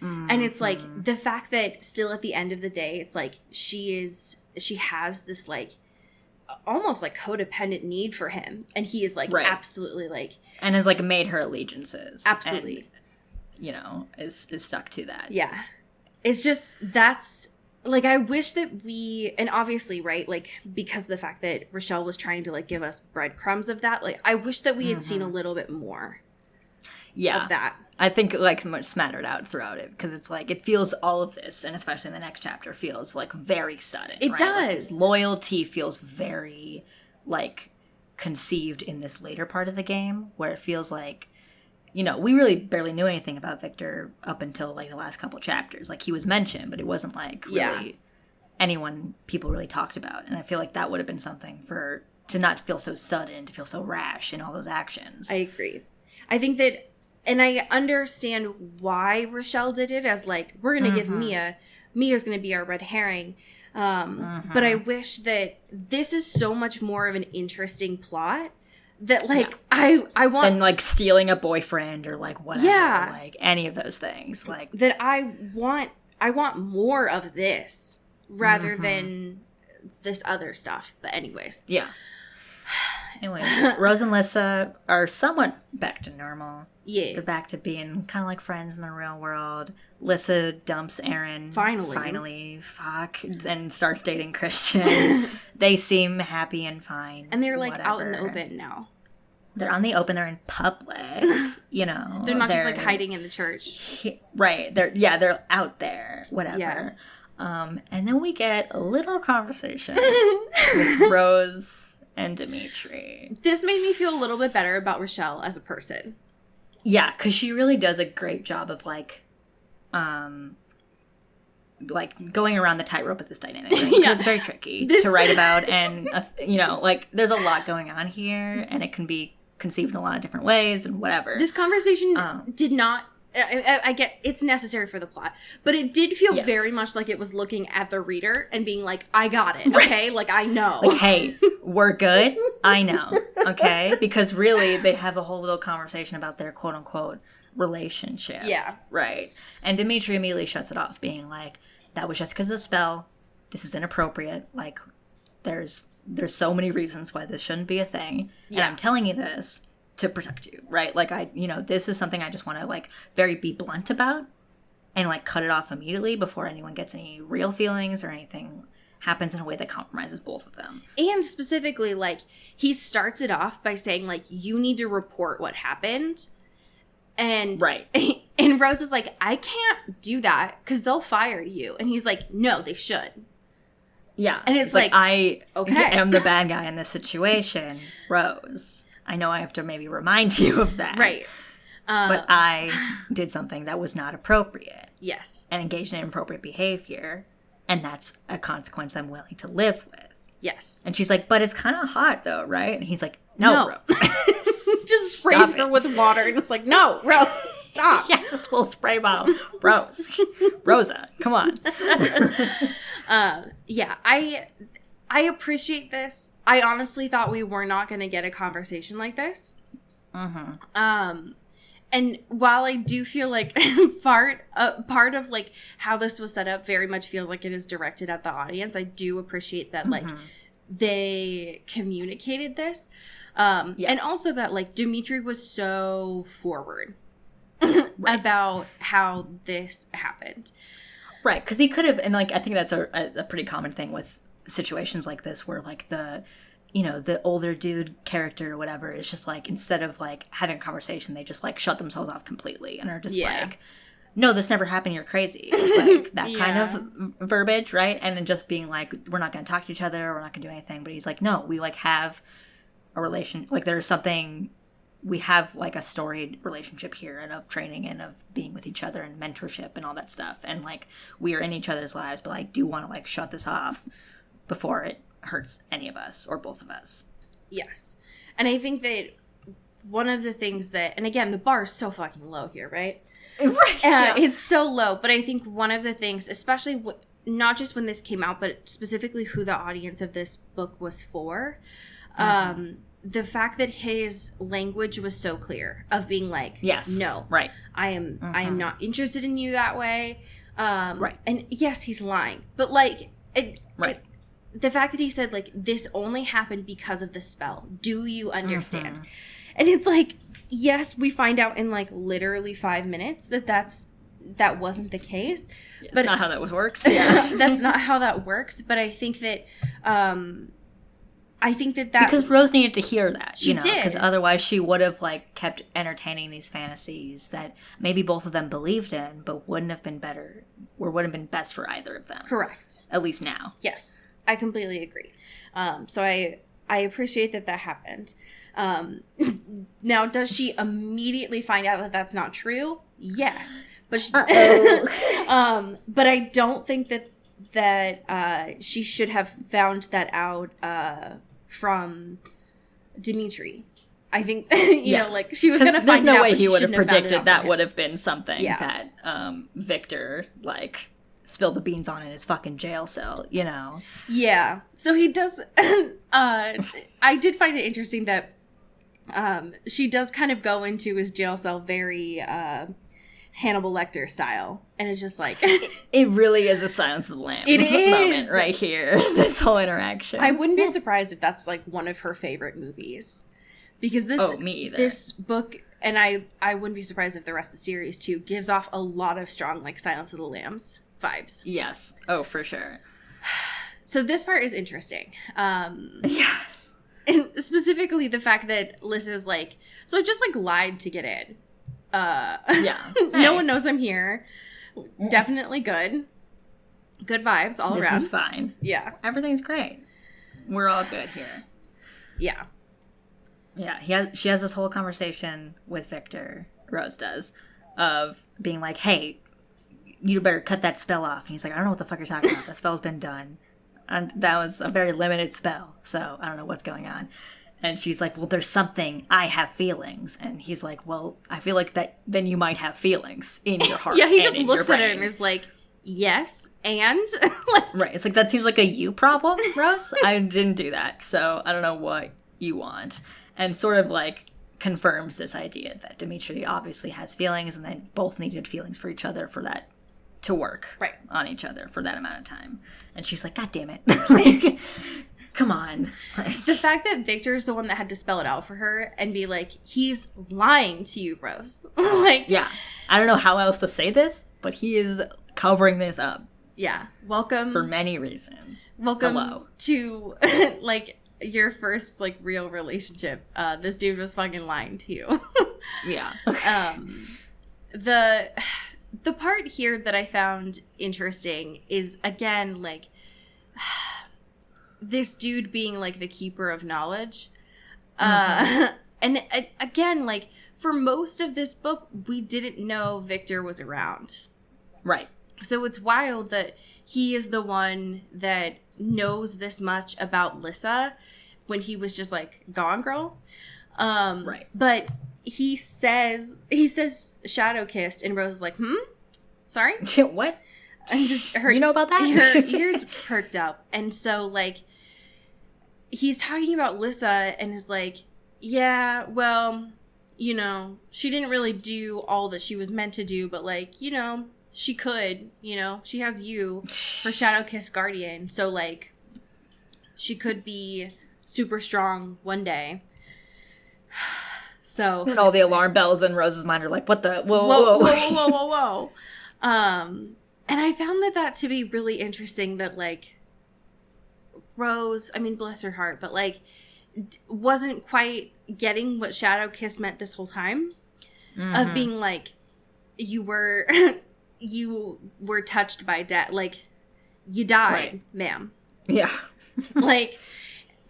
And it's like the fact that still at the end of the day it's like she has this like almost like codependent need for him, and he is like absolutely like, and has like made her allegiances absolutely, and, is stuck to that. It's just, that's like, I wish that we, and obviously right, like because of the fact that Rochelle was trying to like give us breadcrumbs of that, like I wish that we had seen a little bit more of that. I think like much smattered out throughout it, because it's like it feels, all of this, and especially in the next chapter, feels like very sudden. It does. Like, this loyalty feels very like conceived in this later part of the game, where it feels like, we really barely knew anything about Victor up until like the last couple chapters. Like he was mentioned, but it wasn't like really people really talked about. And I feel like that would have been something to not feel so sudden, to feel so rash in all those actions. I agree. I think that. And I understand why Rochelle did it, as like, we're going to give Mia's going to be our red herring. But I wish that this is so much more of an interesting plot that like, I want. Than like stealing a boyfriend or like whatever, like any of those things. Like that I want more of this rather than this other stuff. But anyways. Yeah. Anyways, Rose and Lissa are somewhat back to normal. Yeah. They're back to being kind of like friends in the real world. Lissa dumps Aaron. Finally. Fuck. And starts dating Christian. They seem happy and fine. And they're like out in the open now. They're on the open. They're in public. They're not just like hiding in the church. Right. They're out there. Whatever. Yeah. And then we get a little conversation with Rose and Dimitri. This made me feel a little bit better about Rochelle as a person. Yeah, because she really does a great job of like going around the tightrope of this dynamic. Right? It's very tricky to write about, and like there's a lot going on here, and it can be conceived in a lot of different ways and whatever. This conversation did not. I get it's necessary for the plot, but it did feel very much like it was looking at the reader and being like, I got it, okay? Like, I know. Like, hey, we're good? I know, okay? Because really, they have a whole little conversation about their quote-unquote relationship. Yeah. Right. And Dimitri immediately shuts it off, being like, that was just because of the spell. This is inappropriate. Like, there's so many reasons why this shouldn't be a thing. Yeah. And I'm telling you this to protect you, right? Like, this is something I just want to, like, be blunt about and, like, cut it off immediately before anyone gets any real feelings or anything happens in a way that compromises both of them. And specifically, like, he starts it off by saying, like, you need to report what happened. And and Rose is like, I can't do that because they'll fire you. And he's like, no, they should. Yeah. And it's like I am the bad guy in this situation, Rose. I know I have to maybe remind you of that. Right. But I did something that was not appropriate. Yes. And engaged in inappropriate behavior. And that's a consequence I'm willing to live with. Yes. And she's like, but it's kind of hot though, right? And he's like, no. Rose. Just sprays her with water and it's like, no, Rose, stop. Yeah, this little spray bottle. Rose. Rosa, come on. Yeah, I appreciate this. I honestly thought we were not going to get a conversation like this. And while I do feel like part of like how this was set up very much feels like it is directed at the audience, I do appreciate that like they communicated this. And also that like Dimitri was so forward about how this happened. Right, because he could have, and like I think that's a pretty common thing with situations like this where like the older dude character or whatever is just like, instead of like having a conversation, they just like shut themselves off completely and are just like, no, this never happened, you're crazy. Like that kind of verbiage, right? And then just being like, we're not going to talk to each other, we're not going to do anything. But he's like, no, we like have a relation, like there's something, we have like a storied relationship here and of training and of being with each other and mentorship and all that stuff. And like we are in each other's lives, but I do want to like shut this off before it hurts any of us or both of us. Yes. And I think that one of the things that, and again, the bar is so fucking low here, right? Right. It's so low. But I think one of the things, especially not just when this came out, but specifically who the audience of this book was for, the fact that his language was so clear of being like, yes, no, right, I am not interested in you that way. Right. And yes, he's lying, but like, the fact that he said like, this only happened because of the spell. Do you understand? And it's like, yes, we find out in like literally 5 minutes that wasn't the case. It's but not how that works. Yeah. That's not how that works. But I think that, because Rose needed to hear that, she did, because otherwise she would have like kept entertaining these fantasies that maybe both of them believed in, but wouldn't have been better or wouldn't have been best for either of them. Correct. At least now. Yes, I completely agree. So I appreciate that happened. Now, does she immediately find out that that's not true? Yes, but but I don't think that she should have found that out from Dimitri. I think you know, like she was going to find there's no out, way but he would have shouldn't found it predicted out that from him. would have been something Yeah. that Victor like spilled the beans on in his fucking jail cell, you know. Yeah. So he does. I did find it interesting that she does kind of go into his jail cell very Hannibal Lecter style, and it's just like it really is a Silence of the Lambs moment right here. This whole interaction. I wouldn't be surprised if that's like one of her favorite movies, because me either. This book, and I wouldn't be surprised if the rest of the series too gives off a lot of strong like Silence of the Lambs vibes. Yes. Oh, for sure. So this part is interesting. Yeah. And specifically the fact that Liz is like, so I just like lied to get in. Yeah. No one knows I'm here. Definitely good. Good vibes all around. This is fine. Yeah. Everything's great. We're all good here. Yeah. Yeah. She has this whole conversation with Victor, Rose does, of being like, hey, you better cut that spell off. And he's like, I don't know what the fuck you're talking about. That spell's been done. And that was a very limited spell, so I don't know what's going on. And she's like, well, there's something. I have feelings. And he's like, well, I feel like that then you might have feelings in your heart. Yeah, he and just in looks your at it brain. and is like, yes, and? Like, Right. It's like, that seems like a you problem, Rose. I didn't do that, so I don't know what you want. And sort of like confirms this idea that Dimitri obviously has feelings and they both needed feelings for each other for that to work on each other for that amount of time. And she's like, God damn it. Like, come on. Like, the fact that Victor is the one that had to spell it out for her and be like, he's lying to you, Rose. Like, yeah. I don't know how else to say this, but he is covering this up. Yeah. Welcome. For many reasons. Welcome Hello. to, like, your first, like, real relationship. This dude was fucking lying to you. Yeah. The part here that I found interesting is, again, like, this dude being, like, the keeper of knowledge. And again, like, for most of this book, we didn't know Victor was around. Right. So it's wild that he is the one that knows this much about Lissa when he was just like, gone, girl. Right. But he says shadow kissed, and Rose is like, sorry? What? And just you know about that? Her ears perked up. And so, like, he's talking about Lissa and is like, yeah, well, you know, she didn't really do all that she was meant to do, but, like, you know, she could, you know, she has you for Shadow Kiss Guardian. So, like, she could be super strong one day. So. And all the alarm bells in Rose's mind are like, what the? Whoa. And I found that to be really interesting that, like, Rose, I mean, bless her heart, but, like, wasn't quite getting what Shadow Kiss meant this whole time. Of being like, you were touched by death. Like, you died, right. Ma'am. Yeah. Like,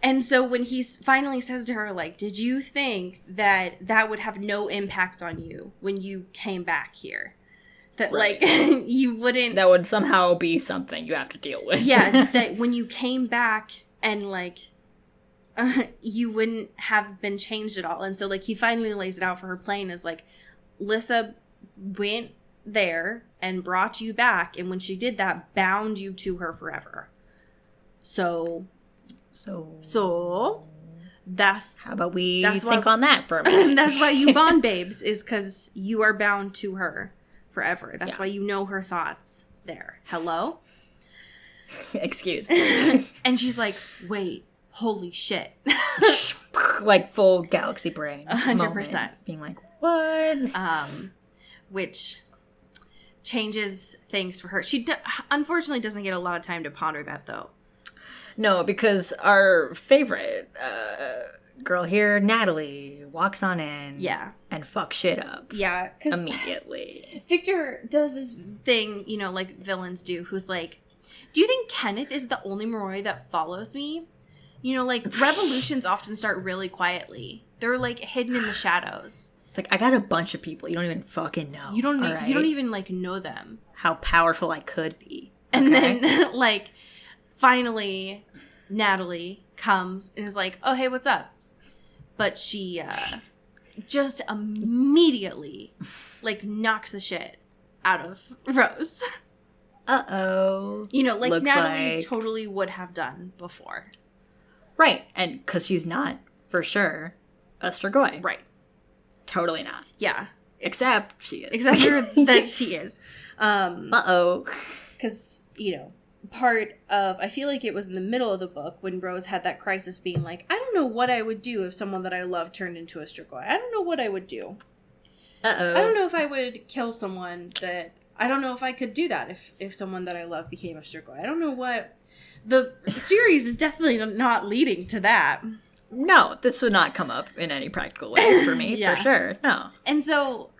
and so when he finally says to her, like, did you think that would have no impact on you when you came back here? That, right. Like, you wouldn't... That would somehow be something you have to deal with. Yeah, that when you came back and, like, you wouldn't have been changed at all. And so, like, he finally lays it out for her plain as, like, Lissa went there and brought you back, and when she did that, bound you to her forever. So that's... How about we think on that for a minute? That's why you bond, babes, is because you are bound to her forever. That's why you know her thoughts there. Hello? Excuse me. And she's like, wait, holy shit. Like full galaxy brain. 100%. Being like, what? Which changes things for her. She unfortunately doesn't get a lot of time to ponder that, though. No, because our favorite girl here, Natalie, walks on in. Yeah. And fucks shit up. Yeah. Immediately. Victor does this thing, you know, like villains do, who's like, do you think Kenneth is the only Moroi that follows me? You know, like, revolutions often start really quietly. They're, like, hidden in the shadows. It's like, I got a bunch of people you don't even fucking know. You don't even, like, know them. How powerful I could be. And then, like, finally, Natalie comes and is like, oh, hey, what's up? But she just immediately, like, knocks the shit out of Rose. Uh-oh. You know, like, Looks Natalie totally would have done before. Right. And because she's not, for sure, a Strigoi. Right. Totally not. Yeah. Except she is. Except that she is. Uh-oh. Because, you know, part of, I feel like it was in the middle of the book when Rose had that crisis being like, I don't know what I would do if someone that I love turned into a Strigoi. I don't know what I would do. Uh-oh. I don't know if I would kill someone that, I don't know if I could do that if someone that I love became a Strigoi. I don't know what, the series is definitely not leading to that. No, this would not come up in any practical way for me, for sure. No. And so,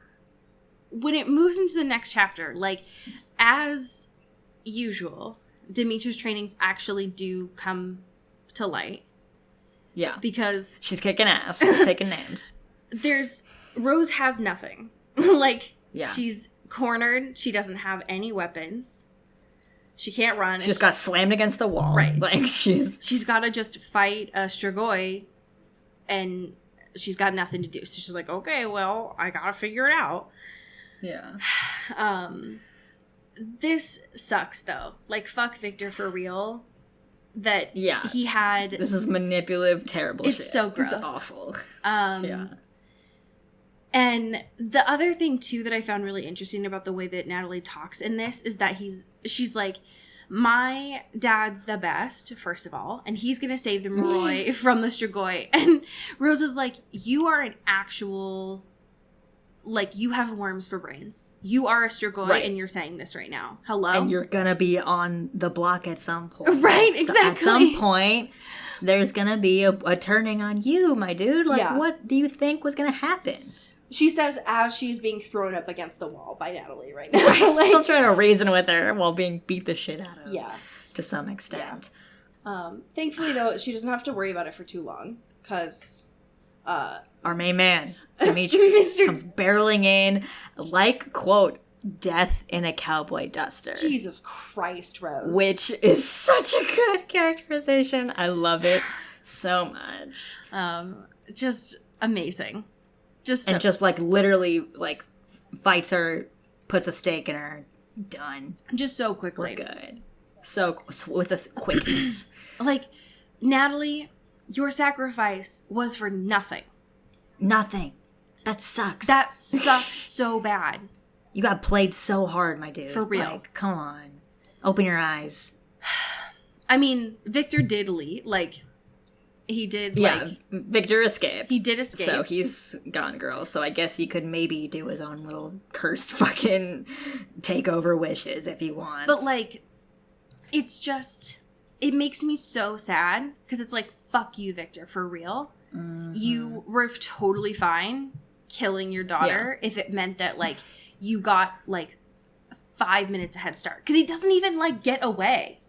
when it moves into the next chapter, like, as usual, Demetra's trainings actually do come to light. Yeah. Because... she's kicking ass, taking names. Rose has nothing. Like, yeah. She's cornered. She doesn't have any weapons. She can't run. She just got slammed against the wall. Right. Like, she's got to just fight a Strigoi, and she's got nothing to do. So she's like, okay, well, I gotta figure it out. Yeah. This sucks, though. Like, fuck Victor for real. That he had... This is manipulative, terrible shit. It's so gross. It's awful. Yeah. And the other thing, too, that I found really interesting about the way that Natalie talks in this is that she's like, my dad's the best, first of all, and he's going to save the Moroi from the Strigoi. And Rose is like, you are an actual, like, you have worms for brains. You are a Strigoi, and you're saying this right now. Hello? And you're going to be on the block at some point. Right, exactly. So at some point, there's going to be a turning on you, my dude. Like, what do you think was going to happen? She says as she's being thrown up against the wall by Natalie right now. Like, still trying to reason with her while being beat the shit out of. Yeah. To some extent. Yeah. Thankfully, though, she doesn't have to worry about it for too long. Because Our main man, Dimitri, Mr. comes barreling in like, quote, death in a cowboy duster. Jesus Christ, Rose. Which is such a good characterization. I love it so much. Just amazing. And just like literally like fights her, puts a stake in her, done. Just so quickly. We're good. So with this quickness. Like, Natalie, your sacrifice was for nothing. Nothing. That sucks. That sucks so bad. You got played so hard, my dude. For real. Like, come on. Open your eyes. I mean, Victor did leave. Like, he did, like... Victor escaped. He did escape. So he's gone, girl. So I guess he could maybe do his own little cursed fucking takeover wishes if he wants. But, like, it's just... It makes me so sad. Because it's like, fuck you, Victor, for real. Mm-hmm. You were totally fine killing your daughter if it meant that, like, you got, like, 5 minutes a head start. Because he doesn't even, like, get away.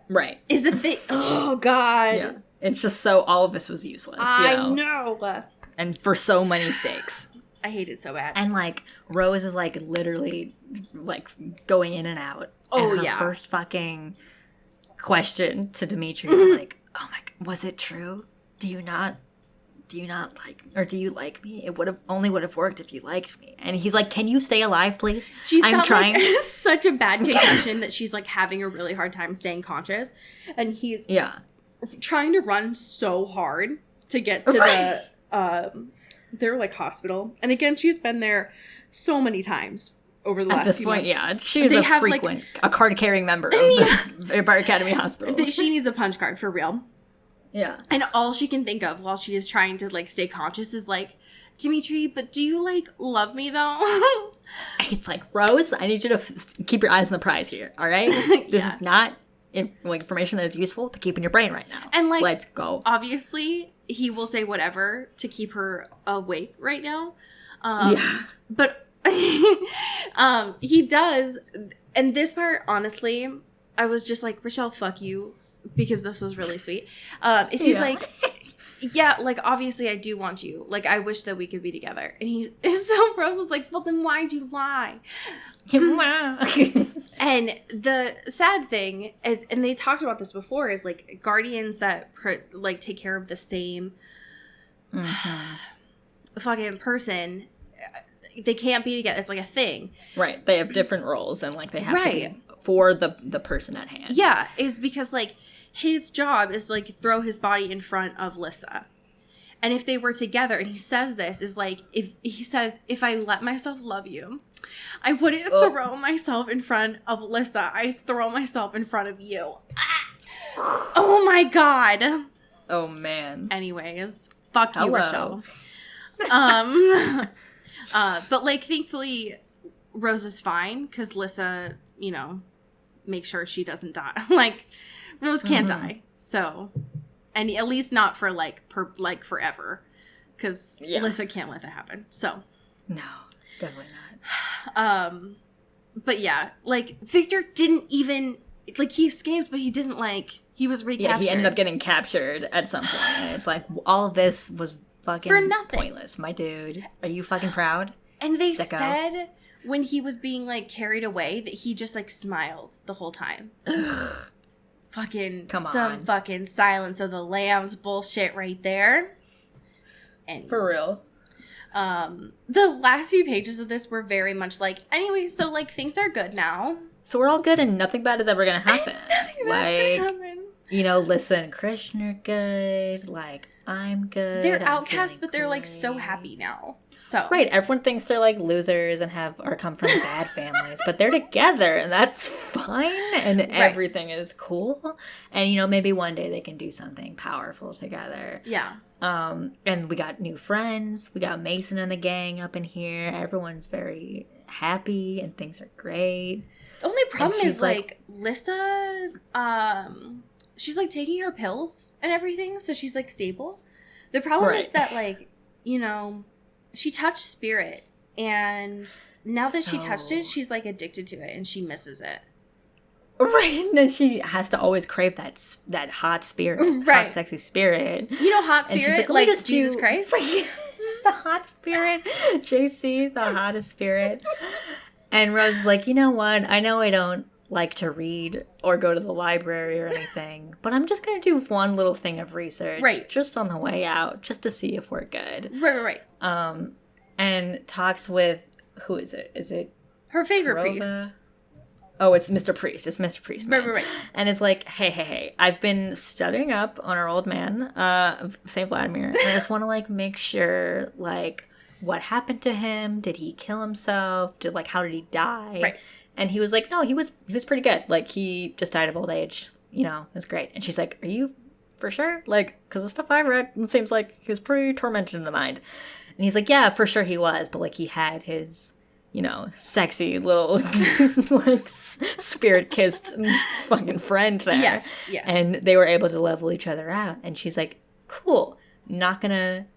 Right. Is the thing... Oh, God. Yeah. It's just so all of this was useless. I know. And for so many stakes. I hate it so bad. And, like, Rose is, like, literally, like, going in and out. Oh, and her first fucking question to Dimitri is like, oh my God, was it true? Do you not like, or do you like me? It would have worked if you liked me. And he's like, can you stay alive, please? She's I'm got trying. Like, such a bad concussion that she's like having a really hard time staying conscious. And he's trying to run so hard to get to the their like hospital. And again, she's been there so many times over the last few months. Yeah, she's a frequent, a card-carrying member of the Empire Academy Hospital. She needs a punch card for real. Yeah. And all she can think of while she is trying to, like, stay conscious is, like, Dimitri, but do you, like, love me, though? It's like, Rose, I need you to keep your eyes on the prize here, all right? This is not information that is useful to keep in your brain right now. And, like, let's go. Obviously, he will say whatever to keep her awake right now. But he does. And this part, honestly, I was just like, Rochelle, fuck you. Because this was really sweet. He's like, yeah, like, obviously I do want you. Like, I wish that we could be together. And he's so Rose was like, well, then why'd you lie? And the sad thing is, and they talked about this before, is like guardians that like take care of the same fucking person, they can't be together. It's like a thing. Right. They have different roles and like they have to be for the person at hand. Yeah, is because like his job is like throw his body in front of Lissa. And if they were together, and he says this, is like, if he says, if I let myself love you, I wouldn't throw myself in front of Lissa. I throw myself in front of you. Ah! Oh my God. Oh man. Anyways, fuck you, Rochelle. But like, thankfully, Rose is fine because Lissa, you know, makes sure she doesn't die. Like, Rose can't die. So, and at least not for like forever, because Lissa can't let that happen. So, no, definitely not. But yeah, like Victor didn't even like he escaped, but he didn't like he was recaptured. Yeah, he ended up getting captured at some point, and it's like all of this was fucking for nothing. Pointless, my dude. Are you fucking proud? And they Sicko. said when he was being like carried away that he just like smiled the whole time. Fucking come on, some fucking Silence of the Lambs bullshit right there. And for real. The last few pages of this were very much like, anyway, so like things are good now. So we're all good and nothing bad is ever gonna happen. Nothing bad's gonna happen. You know, listen, Krishna are good, like I'm good. They're outcasts, but they're like so happy now. So right, everyone thinks they're like losers and come from bad families, but they're together and that's fine and everything is cool. And you know, maybe one day they can do something powerful together. Yeah. And we got new friends. We got Mason and the gang up in here. Everyone's very happy and things are great. The only problem is like Lissa, she's like taking her pills and everything, so she's like stable. The problem is that like, you know, she touched Spirit, and now that she touched it, she's like addicted to it and she misses it. Right, and then she has to always crave that hot spirit, Right. hot sexy spirit. You know, hot And she's spirit, "Let me like just Jesus do- Christ. the hot spirit, JC, the hottest spirit. And Rose is like, you know what? I know I don't like to read or go to the library or anything, but I'm just gonna do one little thing of research, Right. just on the way out, just to see if we're good. Right. And talks with who is it? Is it Her favorite Rova? priest. Oh, it's Mr. Priest. It's Mr. Priest, man. Right. And it's like, hey. I've been studying up on our old man, St. Vladimir, and I just want to, like, make sure, like, what happened to him? Did he kill himself? How did he die? Right. And he was like, no, he was pretty good. Like, he just died of old age. You know, it was great. And she's like, are you for sure? Like, because the stuff I read, it seems like he was pretty tormented in the mind. And he's like, yeah, for sure he was. But, like, he had his... you know, sexy little, like, spirit-kissed fucking friend there. Yes. And they were able to level each other out. And she's like, cool, not gonna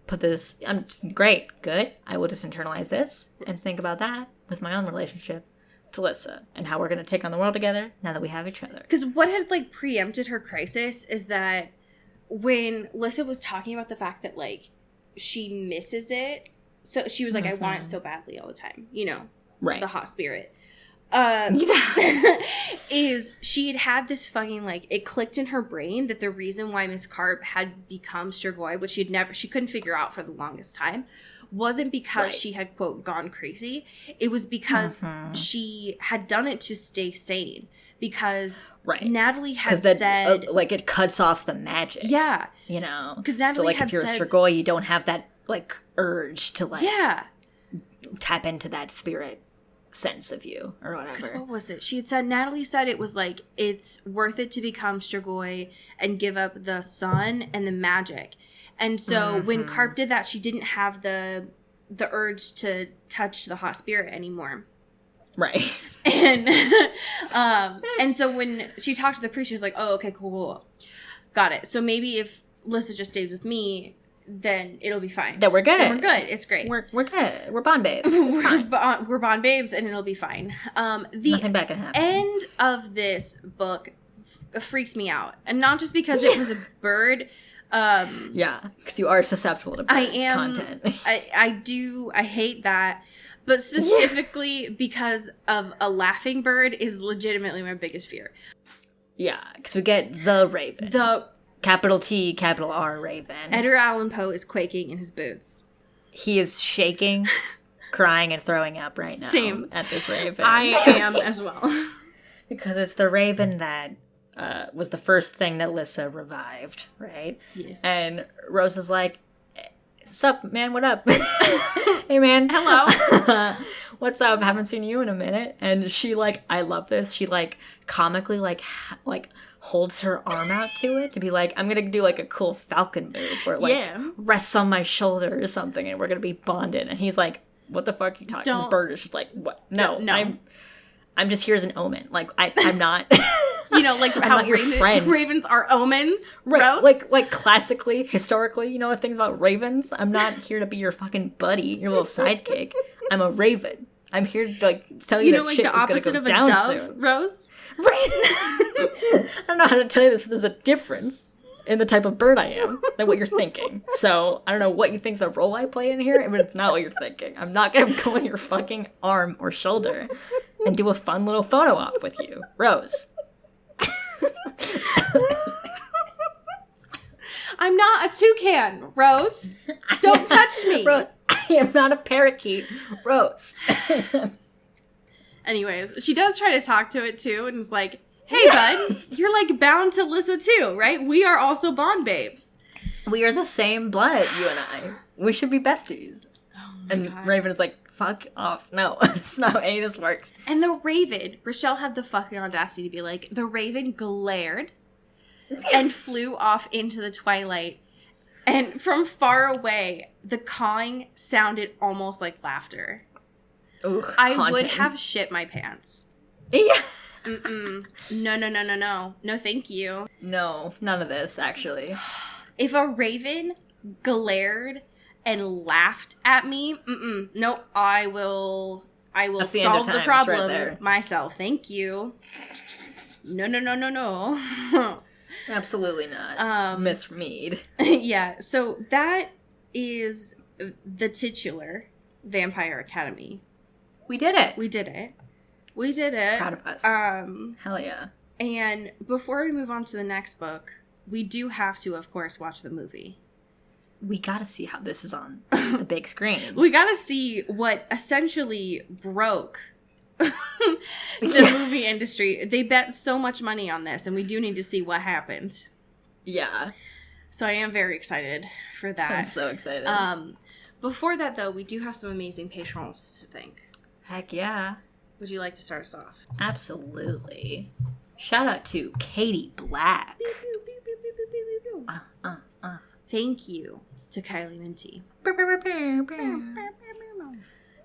put this, I'm great, good. I will just internalize this and think about that with my own relationship to Lissa and how we're gonna take on the world together now that we have each other. Because what had, like, preempted her crisis is that when Lissa was talking about the fact that, like, she misses it, so she was like, I want it so badly all the time, you know, Right. the hot spirit. Is she had this fucking, like, it clicked in her brain that the reason why Miss Carp had become Strigoi, which she couldn't figure out for the longest time, wasn't because she had, quote, gone crazy. It was because she had done it to stay sane. Because Natalie had said... like, it cuts off the magic. Yeah. You know? Because Natalie so, like, had if you're said, a Strigoi, you don't have that, like, urge to, like... Yeah. tap into that spirit sense of you or whatever. What was it? She had said, Natalie said it was like, it's worth it to become Strigoi and give up the sun and the magic. And so when Carp did that, she didn't have the urge to touch the hot spirit anymore. Right. And so when she talked to the priest, she was like, oh, okay, cool. Got it. So maybe if Lissa just stays with me, then it'll be fine. That we're good. Then we're good. It's great. We're good. We're Bond babes. It's fine. We're Bond babes, and it'll be fine. The Nothing bad can happen. end of this book freaked me out, and not just because it was a bird. Yeah, because you are susceptible to bird content. I hate that, but specifically because of a laughing bird is legitimately my biggest fear. Yeah, because we get the Raven. The capital T, capital R Raven. Edgar Allan Poe is quaking in his boots. He is shaking, crying, and throwing up right now. Same. At this Raven. I am as well. Because it's the Raven that was the first thing that Lissa revived, right? Yes. And Rose is like, what's up, man? What up? Hey, man. Hello. What's up? Haven't seen you in a minute. And she, like, I love this. She, like, comically, like holds her arm out to it to be like, I'm gonna do, like, a cool falcon move where, like, rests on my shoulder or something and we're gonna be bonded. And he's like, what the fuck are you talking? This bird is just like, what? No. I'm just here as an omen. Like, I'm not... You know, like how ravens are omens, right? Like classically, historically, you know things about ravens. I'm not here to be your fucking buddy, your little sidekick. I'm a raven. I'm here to like tell you, that like shit the is gonna opposite go of a down dove, soon. Rose. Right. I don't know how to tell you this, but there's a difference in the type of bird I am than what you're thinking. So I don't know what you think the role I play in here, but it's not what you're thinking. I'm not gonna go on your fucking arm or shoulder and do a fun little photo op with you, Rose. I'm not a toucan, Rose. Don't touch me. Rose, I am not a parakeet, Rose. Anyways, she does try to talk to it too, and is like, "Hey, bud, you're like bound to Lissa too, right? We are also Bond babes. We are the same blood, you and I. We should be besties." Oh and God. Raven is like, "Fuck off! No, it's not how any of this works." And the Raven, Rochelle had the fucking audacity to be like, the Raven glared and flew off into the twilight. And from far away, the cawing sounded almost like laughter. Ooh, I haunting. would have shit my pants. Yeah. Mm-mm. No. No, thank you. No, none of this, actually. If a raven glared and laughed at me, nope, I will I will That's the end of solve the times right problem there. myself. Thank you. No. Absolutely not. Miss Mead. Yeah, so that is the titular Vampire Academy. We did it. We did it. We did it. Proud of us. Hell yeah. And before we move on to the next book, we do have to, of course, watch the movie. We gotta see how this is on the big screen. We gotta see what essentially broke the movie industry. They bet so much money on this, and we do need to see what happened. Yeah. So I am very excited for that. I'm so excited. Before that, though, we do have some amazing patrons to thank. Heck yeah. Would you like to start us off? Absolutely. Shout out to Katie Black. Thank you to Kylie Minty.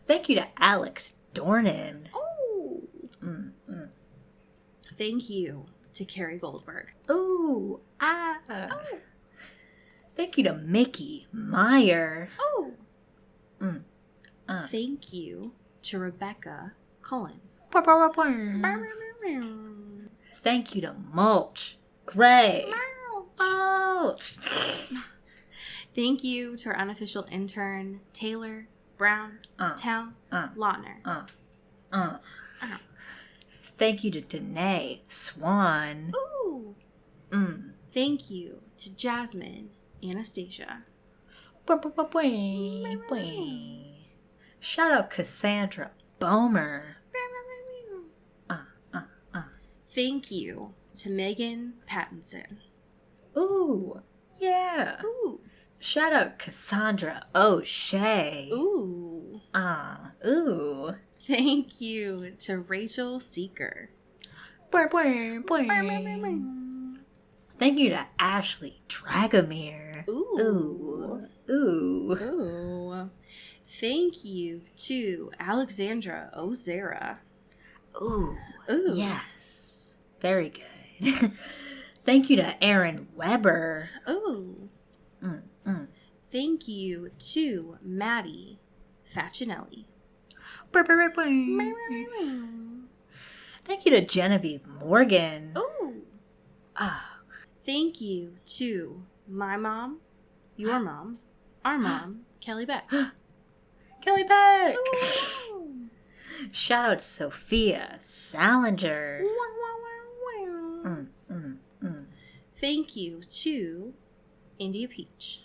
Thank you to Alex Dornan. Oh. Thank you to Carrie Goldberg. Ooh. Ah. Oh. Thank you to Mickey Meyer. Oh. Thank you to Rebecca Cullen. Thank you to Mulch Gray. Mulch. Thank you to our unofficial intern, Taylor Brown Town Lautner. Thank you to Danae Swan. Ooh. Thank you to Jasmine Anastasia. Shout out Cassandra Bomer. Thank you to Megan Pattinson. Ooh, yeah. Ooh. Shout out Cassandra O'Shea. Ooh. Ooh. Thank you to Rachel Seeker. Thank you to Ashley Dragomir. Ooh. Ooh. Ooh. Thank you to Alexandra Ozera. Ooh. Ooh. Yes. Very good. Thank you to Aaron Weber. Ooh. Thank you to Maddie Facinelli. Thank you to Genevieve Morgan. Ooh. Thank you to my mom, your mom, our mom, Kelly Beck. Kelly Beck. Ooh. Shout out Sophia Salinger. Thank you to India Peach.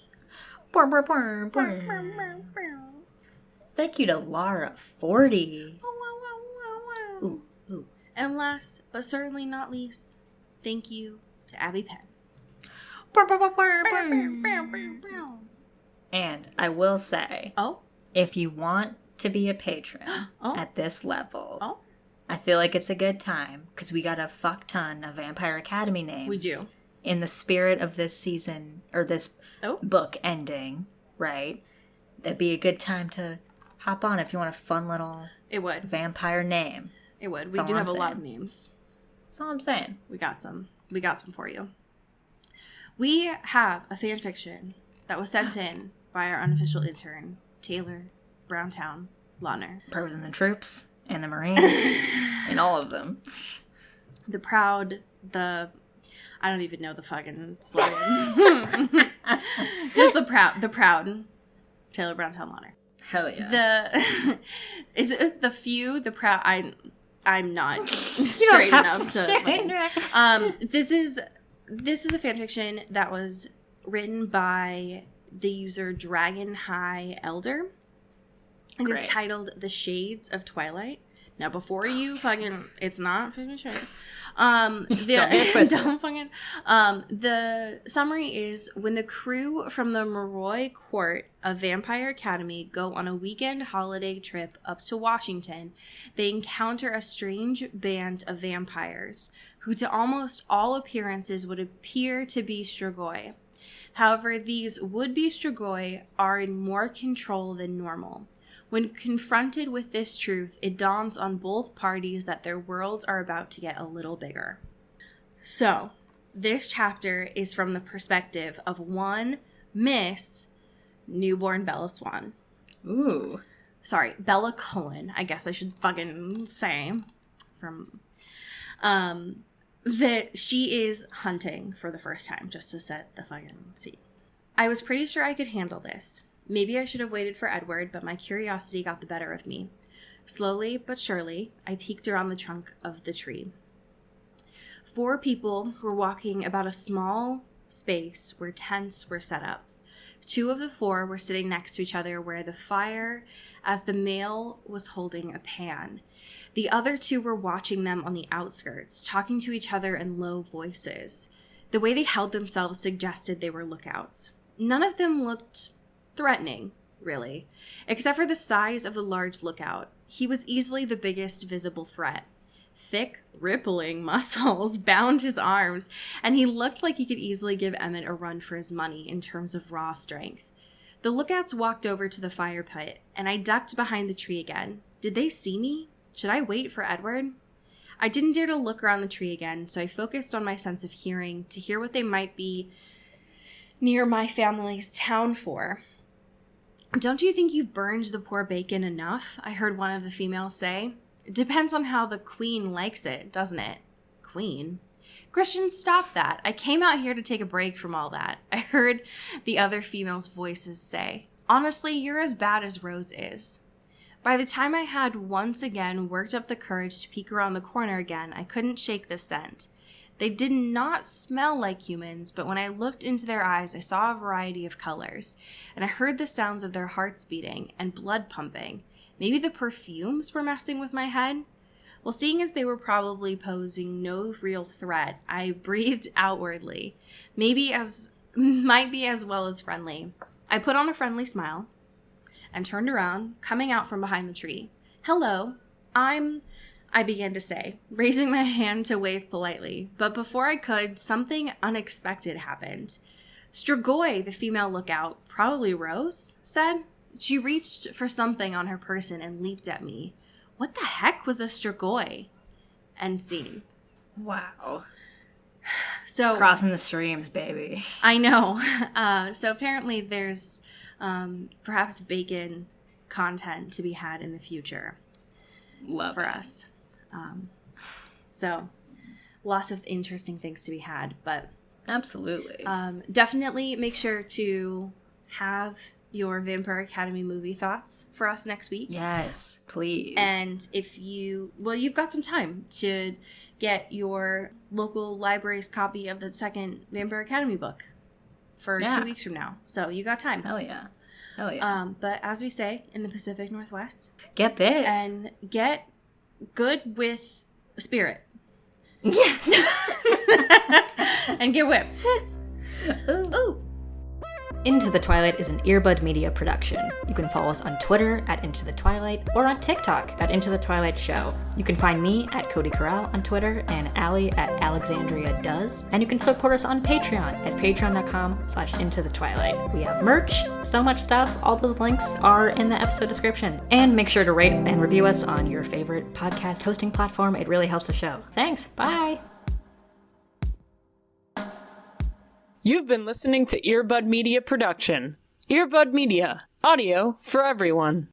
Thank you to Lara 40. Ooh. And last, but certainly not least, thank you to Abby Penn. And I will say, Oh? if you want to be a patron at this level, I feel like it's a good time because we got a fuck ton of Vampire Academy names. We do. In the spirit of this season, or this book ending, right? That'd be a good time to hop on if you want a fun little vampire name. It would. We do have a lot of names. That's all I'm saying. We got some. We got some for you. We have a fan fiction that was sent in by our unofficial intern, Taylor Browntown Lautner. Better than the troops and the Marines and all of them. The proud, I don't even know the fucking slogan. Just the proud Taylor Browntown Lautner. Hell yeah. Is it the few, the proud? I'm not straight enough to. This is a fanfiction that was written by the user Dragon High Elder. It is titled "The Shades of Twilight." Now, before you fucking, it's not fucking shades. Don't fucking. The summary is when the crew from the Moroi Court of Vampire Academy go on a weekend holiday trip up to Washington, they encounter a strange band of vampires who, to almost all appearances, would appear to be Strigoi. However, these would-be Strigoi are in more control than normal. When confronted with this truth, it dawns on both parties that their worlds are about to get a little bigger. So, this chapter is from the perspective of one Miss Newborn Bella Swan. Ooh. Bella Cullen, I guess I should fucking say, from, that she is hunting for the first time, just to set the fucking scene. I was pretty sure I could handle this. Maybe I should have waited for Edward, but my curiosity got the better of me. Slowly but surely, I peeked around the trunk of the tree. 4 people were walking about a small space where tents were set up. 2 of the 4 were sitting next to each other where the fire, as the male was holding a pan. The other 2 were watching them on the outskirts, talking to each other in low voices. The way they held themselves suggested they were lookouts. None of them looked threatening, really, except for the size of the large lookout. He was easily the biggest visible threat. Thick, rippling muscles bound his arms, and he looked like he could easily give Emmett a run for his money in terms of raw strength. The lookouts walked over to the fire pit, and I ducked behind the tree again. Did they see me? Should I wait for Edward? I didn't dare to look around the tree again, so I focused on my sense of hearing to hear what they might be near my family's town for. Don't you think you've burned the poor bacon enough? I heard one of the females say. It depends on how the queen likes it, doesn't it? Queen? Christian, stop that. I came out here to take a break from all that. I heard the other females' voices say. Honestly, you're as bad as Rose is. By the time I had once again worked up the courage to peek around the corner again, I couldn't shake the scent. They did not smell like humans, but when I looked into their eyes, I saw a variety of colors, and I heard the sounds of their hearts beating and blood pumping. Maybe the perfumes were messing with my head? Well, seeing as they were probably posing no real threat, I breathed outwardly. Might be as well as friendly. I put on a friendly smile and turned around, coming out from behind the tree. Hello, I began to say, raising my hand to wave politely. But before I could, something unexpected happened. Strigoi, the female lookout, probably Rose, said. She reached for something on her person and leaped at me. What the heck was a Strigoi? End scene. Wow. So crossing the streams, baby. I know. So apparently there's perhaps bacon content to be had in the future. Love for it. us. So lots of interesting things to be had, but absolutely. Definitely make sure to have your Vampire Academy movie thoughts for us next week. Yes, please. And if you've got some time to get your local library's copy of the second Vampire Academy book for 2 weeks from now. So you got time. Hell yeah. Hell yeah. But as we say in the Pacific Northwest, get bit. And get good with spirit. Yes. And get whipped. Ooh. Ooh. Into the Twilight is an Earbud Media production. You can follow us on Twitter at Into the Twilight or on TikTok at Into the Twilight Show. You can find me at Cody Corral on Twitter and Allie at Alexandria Does. And you can support us on Patreon at patreon.com/Into the Twilight. We have merch, so much stuff. All those links are in the episode description. And make sure to rate and review us on your favorite podcast hosting platform. It really helps the show. Thanks. Bye. You've been listening to Earbud Media Production. Earbud Media, audio for everyone.